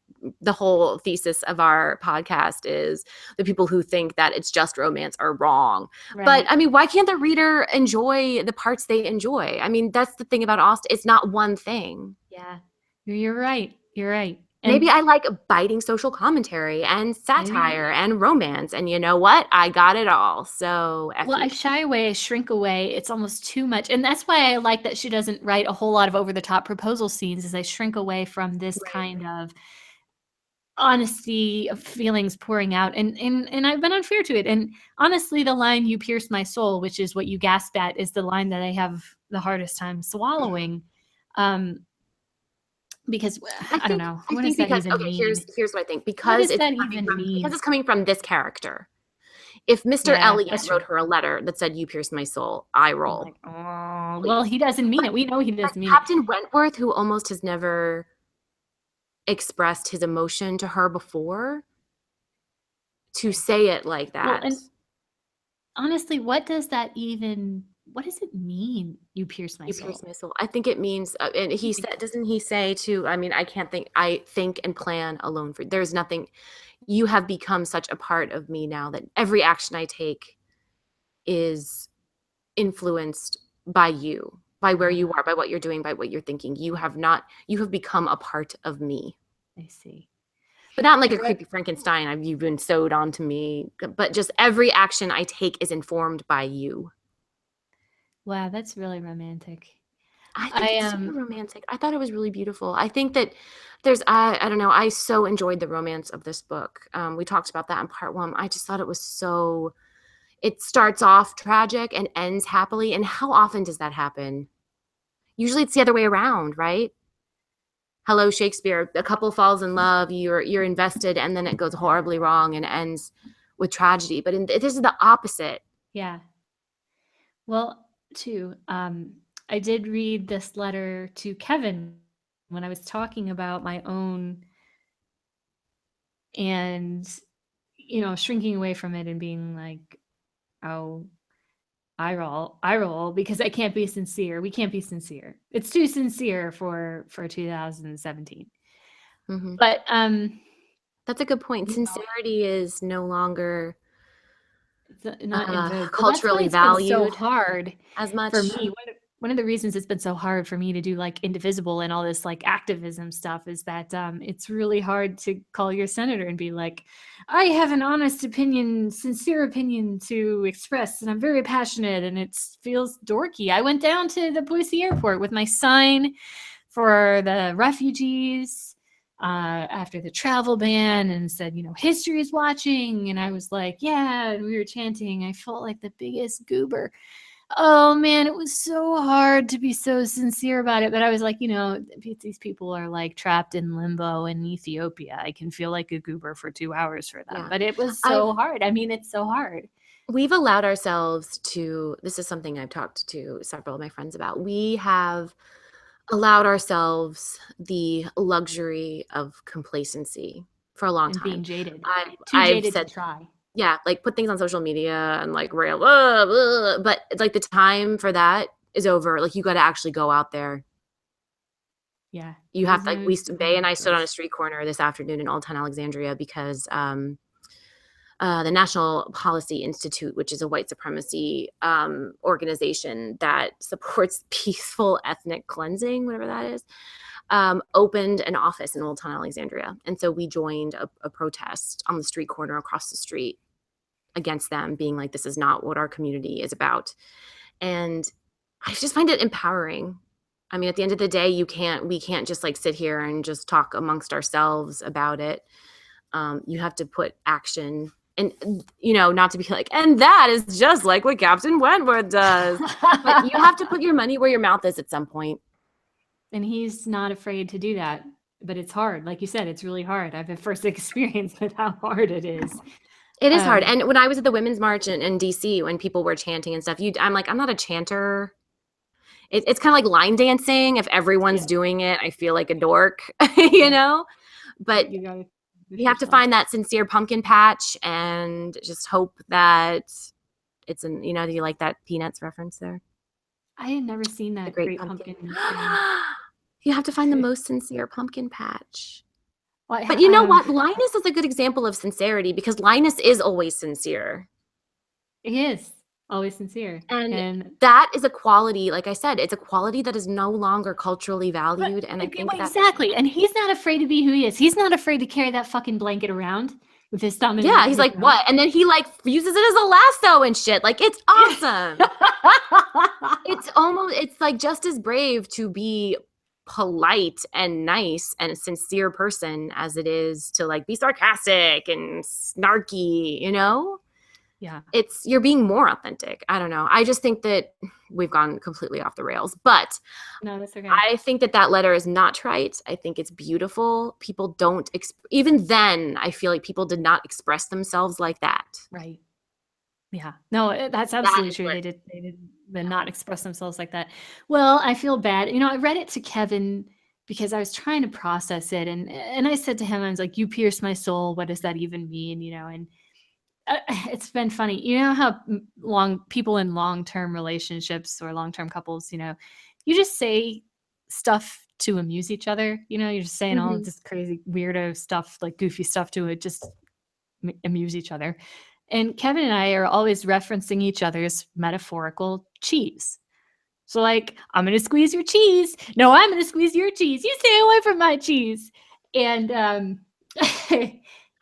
The whole thesis of our podcast is the people who think that it's just romance are wrong. right. But I mean, why can't the reader enjoy the parts they enjoy? I mean, that's the thing about Austen. It's not one thing. Yeah, you're right. You're right. And maybe I like biting social commentary and satire and romance. And you know what? I got it all. So, well, I shy away, I shrink away. It's almost too much. And that's why I like that she doesn't write a whole lot of over-the-top proposal scenes, is I shrink away from this kind of honesty of feelings pouring out. And I've been unfair to it. And honestly, the line, you pierce my soul, which is what you gasped at, is the line that I have the hardest time swallowing. Because I don't know. What does that even mean? Here's what I think. Because it's coming from this character. If Mr. Elliot wrote her a letter that said, you pierced my soul, I roll. Like, oh, well, he doesn't mean it. We know he doesn't mean Captain Wentworth, who almost has never expressed his emotion to her before, to say it like that. Well, and honestly, what does it mean? You pierce my soul. You pierce my soul. I think it means, and he said, doesn't he say to, I mean, I think and plan alone for, there's nothing, you have become such a part of me now that every action I take is influenced by you, by where you are, by what you're doing, by what you're thinking. You have become a part of me. I see. But not like a creepy Frankenstein, you've been sewed onto me, but just every action I take is informed by you. Wow, that's really romantic. I think it's super romantic. I thought it was really beautiful. I think that there's, I don't know, I so enjoyed the romance of this book. We talked about that in part 1. I just thought it was so, it starts off tragic and ends happily. And how often does that happen? Usually it's the other way around, right? Hello, Shakespeare. A couple falls in love, you're invested, and then it goes horribly wrong and ends with tragedy. But this is the opposite. Yeah. Well, too, I did read this letter to Kevin when I was talking about my own, and, you know, shrinking away from it and being like, oh, I roll, because I can't be sincere. We can't be sincere. It's too sincere for 2017. Mm-hmm. But that's a good point. Sincerity is no longer not in vogue. Culturally valued. So hard as much for me. One of the reasons it's been so hard for me to do like Indivisible and all this like activism stuff is that it's really hard to call your senator and be like, I have an honest opinion, sincere opinion to express, and I'm very passionate, and it feels dorky. I went down to the Boise airport with my sign for the refugees after the travel ban and said, you know, history is watching. And I was like, yeah, and we were chanting. I felt like the biggest goober. Oh man, it was so hard to be so sincere about it. But I was like, you know, these people are like trapped in limbo in Ethiopia. I can feel like a goober for 2 hours for them. Yeah. But it was so hard. I mean, it's so hard. We've allowed ourselves to, this is something I've talked to several of my friends about. We have allowed ourselves the luxury of complacency for a long time. Being jaded. Too jaded to try. Yeah, like put things on social media and like rail, but it's like the time for that is over. Like you got to actually go out there. Yeah. You have to, like Bay and I stood on a street corner this afternoon in Old Town Alexandria because the National Policy Institute, which is a white supremacy organization that supports peaceful ethnic cleansing, whatever that is, opened an office in Old Town Alexandria. And so we joined a protest on the street corner across the street against them, being like, this is not what our community is about. And I just find it empowering. I mean, at the end of the day, we can't just like sit here and just talk amongst ourselves about it. You have to put action and, not to be like, and that is just like what Captain Wentworth does. But you have to put your money where your mouth is at some point. And he's not afraid to do that. But it's hard. Like you said, it's really hard. I have a first experience with how hard it is. It is hard. And when I was at the Women's March in DC, when people were chanting and stuff, I'm like, I'm not a chanter. It's kind of like line dancing. If everyone's doing it, I feel like a dork, But you have to find that sincere pumpkin patch and just hope that it's do you like that Peanuts reference there? I had never seen that. The Great Pumpkin. You have to find the most sincere pumpkin patch. But you know what? Linus is a good example of sincerity because Linus is always sincere. He is always sincere. And that is a quality, like I said, it's a quality that is no longer culturally valued. And I think exactly. And he's not afraid to be who he is. He's not afraid to carry that fucking blanket around with his thumb. Yeah, he's like, what? And then he like uses it as a lasso and shit. Like, it's awesome. It's like just as brave to be polite and nice and a sincere person as it is to like be sarcastic and snarky, Yeah. You're being more authentic. I don't know. I just think that we've gone completely off the rails, but no, that's okay. I think that letter is not trite. I think it's beautiful. People don't, even then I feel like people did not express themselves like that. Right. Yeah. No, that's absolutely true. They did not express themselves like that. Well, I feel bad. I read it to Kevin because I was trying to process it. And I said to him, I was like, you pierce my soul. What does that even mean? And it's been funny. You know how people in long-term relationships or long-term couples, you just say stuff to amuse each other. You're just saying all this crazy weirdo stuff, like goofy stuff to it, just amuse each other. And Kevin and I are always referencing each other's metaphorical cheese. So like, I'm going to squeeze your cheese. No, I'm going to squeeze your cheese. You stay away from my cheese. And I'm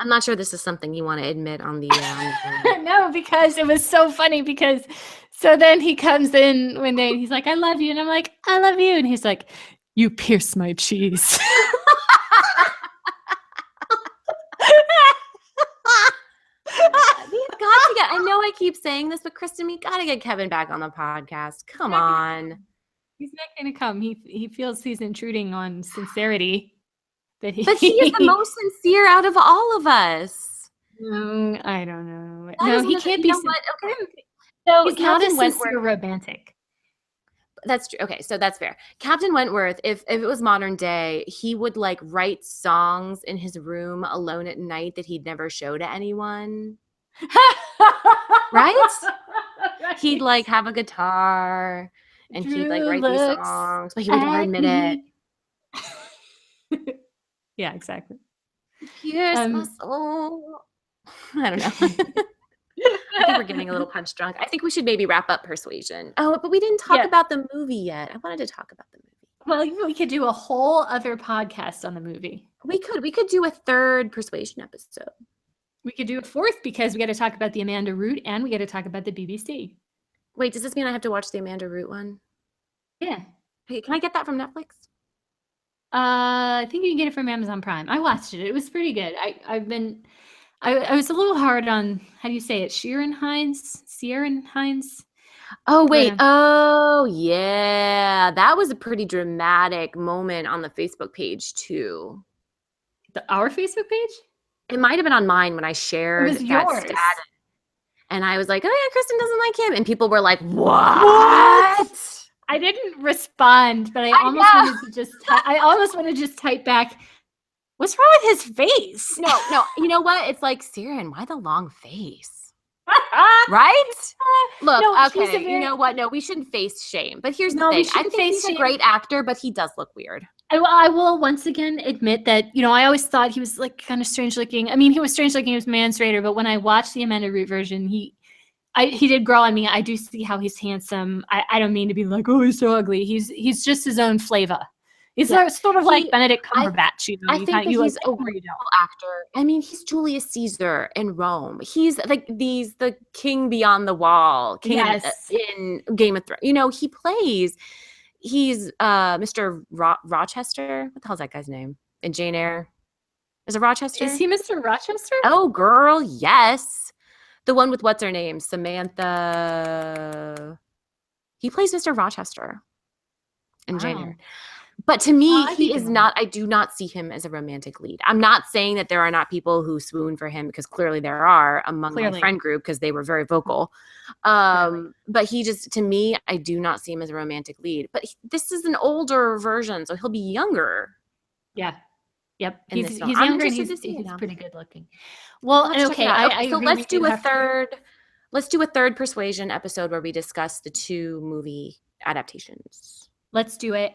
not sure this is something you want to admit on the no, because it was so funny so then he comes in one day and he's like, I love you. And I'm like, I love you. And he's like, you pierce my cheese. I know I keep saying this, but Kristen, we got to get Kevin back on the podcast. Come on. He's not going to come. He feels he's intruding on sincerity. But he is the most sincere out of all of us. No, I don't know. No, he can't be. Okay. So he's not a sincere romantic. That's true. Okay, so that's fair. Captain Wentworth, if it was modern day, he would like write songs in his room alone at night that he'd never show to anyone. Right? He'd like have a guitar and he'd like write these songs, but he would never admit it. Yeah, exactly. Here's my soul. I don't know. I think we're getting a little punch drunk. I think we should maybe wrap up Persuasion. Oh, but we didn't talk about the movie yet. I wanted to talk about the movie. Well, we could do a whole other podcast on the movie. We could do a third Persuasion episode. We could do a fourth because we got to talk about the Amanda Root and we got to talk about the BBC. Wait, does this mean I have to watch the Amanda Root one? Yeah. Hey, can I get that from Netflix? I think you can get it from Amazon Prime. I watched it. It was pretty good. I was a little hard on, how do you say it? Sierra Hines? Oh, wait. Oh, yeah. That was a pretty dramatic moment on the Facebook page, too. Our Facebook page? It might have been on mine when I shared that status. And I was like, oh, yeah, Kristen doesn't like him. And people were like, what? I didn't respond, but I almost wanted to just type back, what's wrong with his face? No. You know what? It's like, Siren, why the long face? Right? Look, okay, you know what? No, we shouldn't face shame. But here's the thing. I think he's a great actor, but he does look weird. I will once again admit that, I always thought he was like kind of strange looking. I mean, he was strange looking. He was Man Strader, but when I watched the Amanda Root version, he did grow on me. I do see how he's handsome. I don't mean to be like, oh, he's so ugly. He's just his own flavor. He's sort of like Benedict Cumberbatch, you know. I think that you he's like a him or you wonderful don't. actor. I mean, he's Julius Caesar in Rome. He's like the king beyond the wall, king Yes. in Game of Thrones. You know, he's Mr. Rochester. What the hell's that guy's name? In Jane Eyre. Is it Rochester? Is he Mr. Rochester? Oh, girl, yes. The one with what's her name? Samantha. He plays Mr. Rochester in Jane Eyre. But to me, he is not, I do not see him as a romantic lead. I'm not saying that there are not people who swoon for him, because clearly there are among my friend group, because they were very vocal. But he just, to me, I do not see him as a romantic lead. But this is an older version, so he'll be younger. Yeah. Yep. He's younger and he's pretty good looking. Well, okay. So let's do a third. Let's do a third Persuasion episode where we discuss the 2 movie adaptations. Let's do it.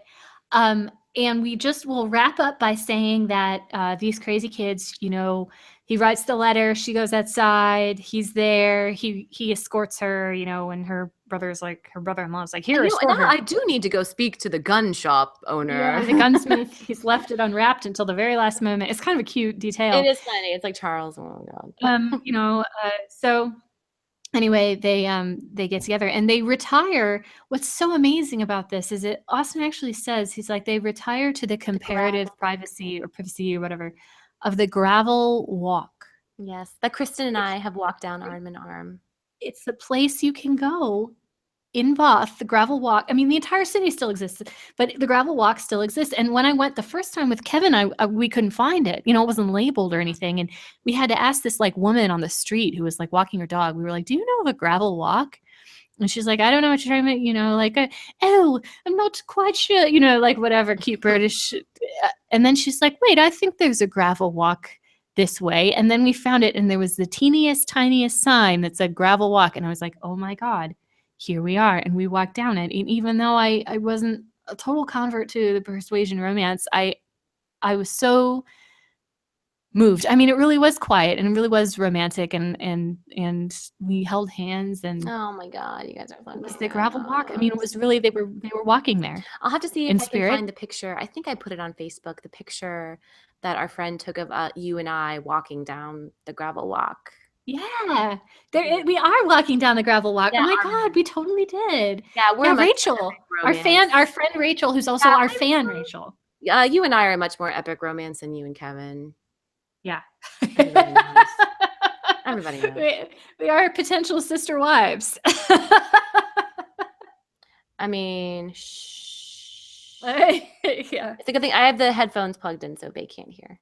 And we'll wrap up by saying that these crazy kids, you know, he writes the letter, she goes outside, he's there, he escorts her, you know, and her brother-in-law's like, here, escort her. I do need to go speak to the gun shop owner. Yeah, the gunsmith. He's left it unwrapped until the very last moment. It's kind of a cute detail. It is funny. It's like Charles. Oh God. You know, so anyway, they get together and they retire. What's so amazing about this is that Austen actually says, he's like, they retire to the comparative privacy or whatever of the gravel walk. Yes, that Kristen and I have walked down arm in arm. It's the place you can go in Bath, the gravel walk. I mean, the entire city still exists, but the gravel walk still exists. And when I went the first time with Kevin, we couldn't find it. You know, it wasn't labeled or anything. And we had to ask this like woman on the street who was like walking her dog. We were like, do you know of a gravel walk? And she's like, I don't know what you're talking about. You know, like, oh, I'm not quite sure, you know, like whatever, cute British. And then she's like, wait, I think there's a gravel walk this way. And then we found it. And there was the tiniest sign that said gravel walk. And I was like, oh my God. Here we are, and we walked down it. And even though I wasn't a total convert to the Persuasion romance, I was so moved. I mean, it really was quiet and it really was romantic, and we held hands. And oh my God, you guys are fun. It was the gravel walk. I mean, it was really they were walking there. I'll have to see if I can find the picture. I think I put it on Facebook. The picture that our friend took of you and I walking down the gravel walk. Yeah, we are walking down the gravel walk. Yeah, oh my God, we totally did. Yeah, we're Rachel, our friend Rachel, who's also our fan, Rachel. You and I are much more epic romance than you and Kevin. Yeah, everybody knows. We are potential sister wives. I mean, yeah, it's a good thing I have the headphones plugged in so they can't hear.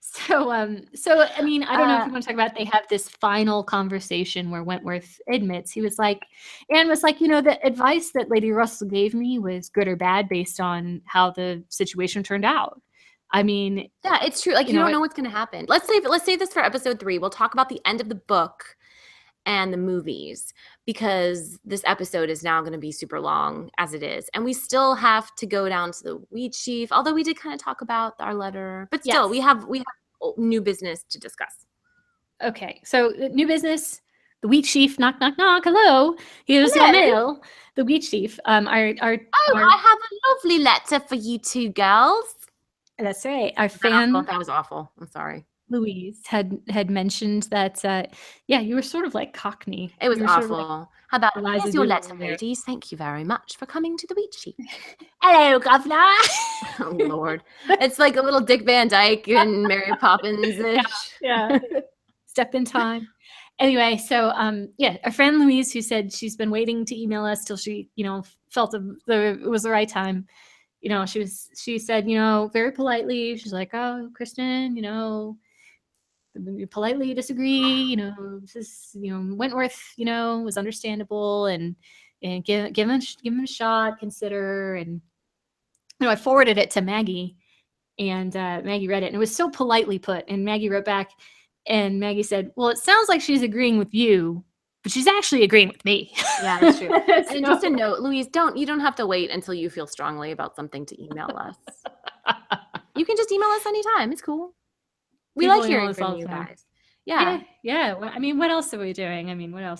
So I mean, I don't know if you want to talk about, they have this final conversation where Wentworth admits, he was like, Anne was like, you know, the advice that Lady Russell gave me was good or bad based on how the situation turned out. I mean, yeah, it's true. Like, you don't know what's going to happen. Let's save this for episode 3. We'll talk about the end of the book and the movies, because this episode is now going to be super long as it is. And we still have to go down to the Wheat Sheaf, although we did kind of talk about our letter, but still we have new business to discuss. Okay. So new business, the Wheat Sheaf, knock, knock, knock. Hello. Here's your mail. The Wheat Sheaf. I have a lovely letter for you 2 girls. That's right. Our fan. That was awful. I'm sorry. Louise had mentioned that, you were sort of like Cockney. It was awful. Sort of like, how about here's your letter, ladies? Thank you very much for coming to the Wheat Sheaf. Hello, Governor. Oh, Lord. It's like a little Dick Van Dyke and Mary Poppins-ish. Yeah. Step in time. Anyway, so, our friend Louise, who said she's been waiting to email us till she, you know, felt it was the right time. You know, she said, you know, very politely, she's like, oh, Kristen, you know, politely disagree, you know, this is, you know, Wentworth, you know, was understandable, and give him a shot, consider. And, you know, I forwarded it to Maggie, and Maggie read it, and it was so politely put. And Maggie wrote back, and Maggie said, well, it sounds like she's agreeing with you, but she's actually agreeing with me. Yeah, that's true. And just a note, Louise, you don't have to wait until you feel strongly about something to email us. You can just email us anytime. It's cool. We like hearing from you guys. Yeah. Well, I mean, what else are we doing? Yeah.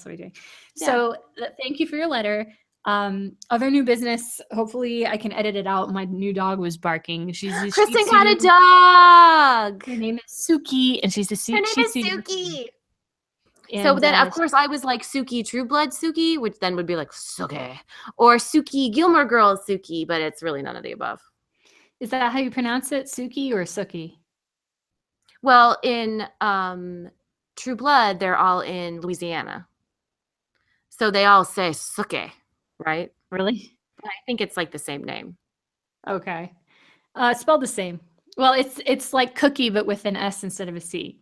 So thank you for your letter. Other new business. Hopefully, I can edit it out. My new dog was barking. She's a Shih Kristen Tzu. got a dog. Her name is Suki, and she's a Her Shih name is Tzu. Suki. So And then, of course, I was like Suki True Blood Suki, which then would be like Suki, or Suki Gilmore Girls Suki, but it's really none of the above. is that how you pronounce it, Suki or Suki? Well, in True Blood, they're all in Louisiana, so they all say Suki, right? Really? I think it's like the same name. Okay. Spelled the same. Well, it's like cookie, but with an S instead of a C.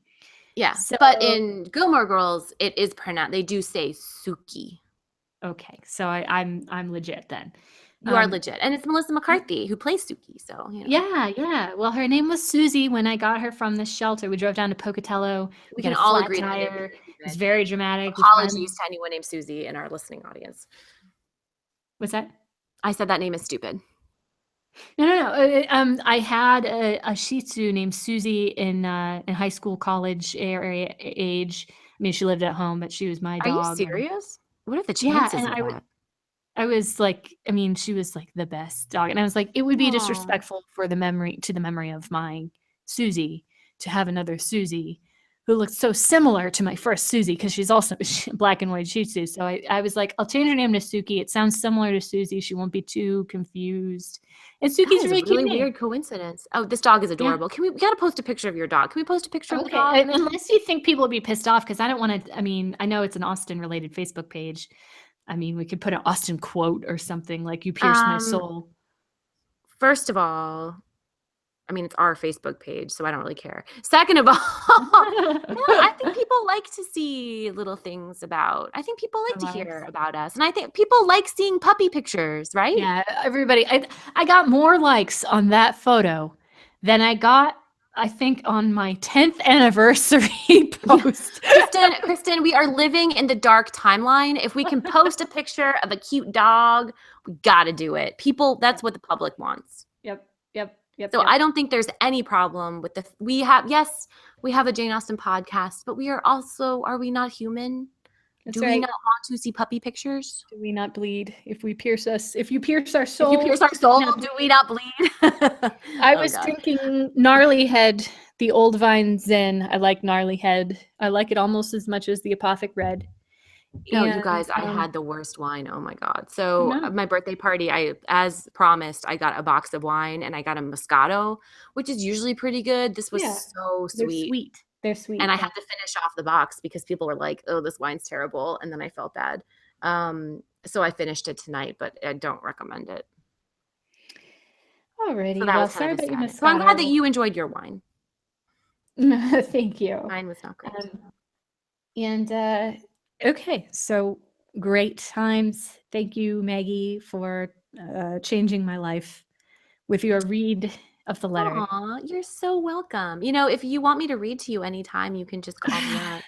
Yeah, So, but in Gilmore Girls, it is pronounced. They do say Suki. okay, so I'm legit then. You are legit, and it's Melissa McCarthy who plays Suki. So you know. Yeah. Well, her name was Susie when I got her from the shelter. We drove down to Pocatello. We got can a all flat agree that tire. it It was very dramatic. Apologies to anyone named Susie in our listening audience. What's that? I said that name is stupid. No. I had a Shih Tzu named Susie in high school, college area age. I mean, she lived at home, but she was my Are you dog. serious? What are the Yeah, chances and of that? I was like, I mean, she was like the best dog, and I was like, it would be Aw. disrespectful for the memory of my Susie to have another Susie who looked so similar to my first Susie because she's also black and white Shih Tzu. So I was like, I'll change her name to Suki. It sounds similar to Susie. She won't be too confused. And That Suki's is a a really cute really name. weird coincidence. Oh, this dog is Yeah. adorable. We gotta post a picture of your dog. Can we post a picture of the Okay. dog? Unless you think people would be pissed off, because I don't want to. I mean, I know it's an Austin related Facebook page. I mean, we could put an Austin quote or something like "You pierced my soul." First of all, I mean, it's our Facebook page, so I don't really care. Second of all, I think people like to see little things about. I think people like to hear about us, and I think people like seeing puppy pictures, right? Yeah, everybody. I got more likes on that photo than I got, I think, on my 10th anniversary post. Kristen, we are living in the dark timeline. If we can post a picture of a cute dog, we got to do it. People, that's what the public wants. Yep. So I don't think there's any problem with we have a Jane Austen podcast, but we are also, are we not human? That's do right. we not want to see puppy pictures? Do we not bleed? If you pierce our soul, do we not bleed? I was drinking Gnarly Head, the Old Vine Zen. I like Gnarly Head. I like it almost as much as the Apothic Red. No, you guys, I had the worst wine. Oh my God. So my birthday party, as promised, I got a box of wine and I got a Moscato, which is usually pretty good. This was so sweet. They're sweet. And I had to finish off the box because people were like, oh, this wine's terrible. And then I felt bad. So I finished it tonight, but I don't recommend it. Alrighty. So Well, sorry about your Moscato. So I'm glad that you enjoyed your wine. Thank you. Mine was not great. Okay, so great times. Thank you, Maggie, for changing my life with your read of the letter. Aw, you're so welcome. You know, if you want me to read to you anytime, you can just call me up.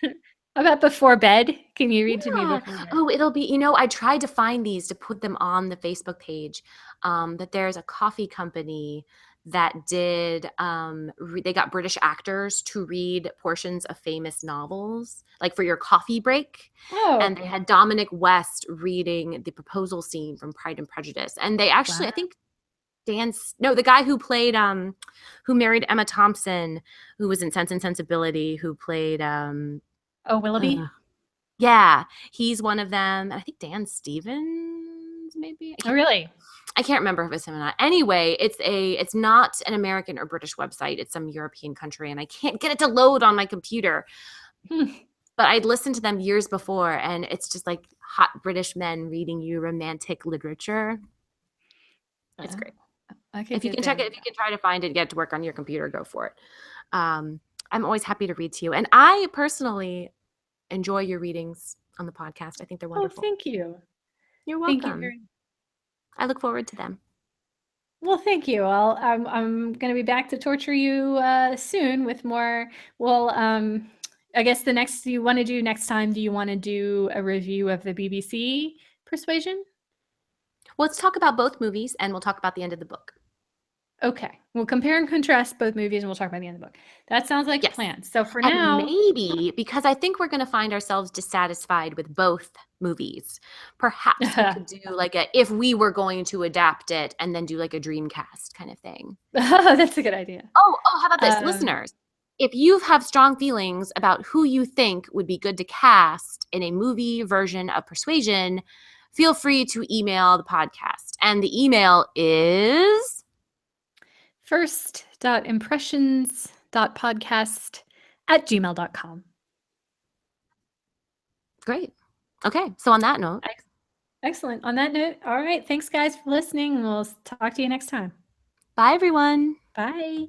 About before bed? Can you read to me before bed? Oh, it'll be, I tried to find these to put them on the Facebook page, that there's a coffee company that did, they got British actors to read portions of famous novels, like for your coffee break. Oh. And they had Dominic West reading the proposal scene from Pride and Prejudice. And they actually, I think, the guy who played, who married Emma Thompson, who was in Sense and Sensibility, who played, Willoughby? Yeah, he's one of them. I think Dan Stevens, maybe. Oh, really? I can't remember if it's him or not. Anyway, it's not an American or British website. It's some European country, and I can't get it to load on my computer. But I'd listened to them years before, and it's just like hot British men reading you romantic literature. It's great. If you can check it, if you can try to find it, get to work on your computer, go for it. I'm always happy to read to you. And I personally enjoy your readings on the podcast. I think they're wonderful. Oh, thank you. You're welcome. I look forward to them. Well, thank you. I'm going to be back to torture you soon with more. Well, I guess the next you want to do next time, do you want to do a review of the BBC Persuasion? Well, let's talk about both movies and we'll talk about the end of the book. Okay. We'll compare and contrast both movies, and we'll talk about the end of the book. That sounds like a Yes. plan. So for And now, maybe, because I think we're going to find ourselves dissatisfied with both movies, perhaps we could do like a, if we were going to adapt it, and then do like a Dreamcast kind of thing. that's a good idea. Oh, how about this? Listeners, if you have strong feelings about who you think would be good to cast in a movie version of Persuasion, feel free to email the podcast. And the email is first.impressions.podcast@gmail.com. great. Okay, so on that note, Excellent. On that note, all right. Thanks, guys, for listening. We'll talk to you next time. bye, everyone. Bye.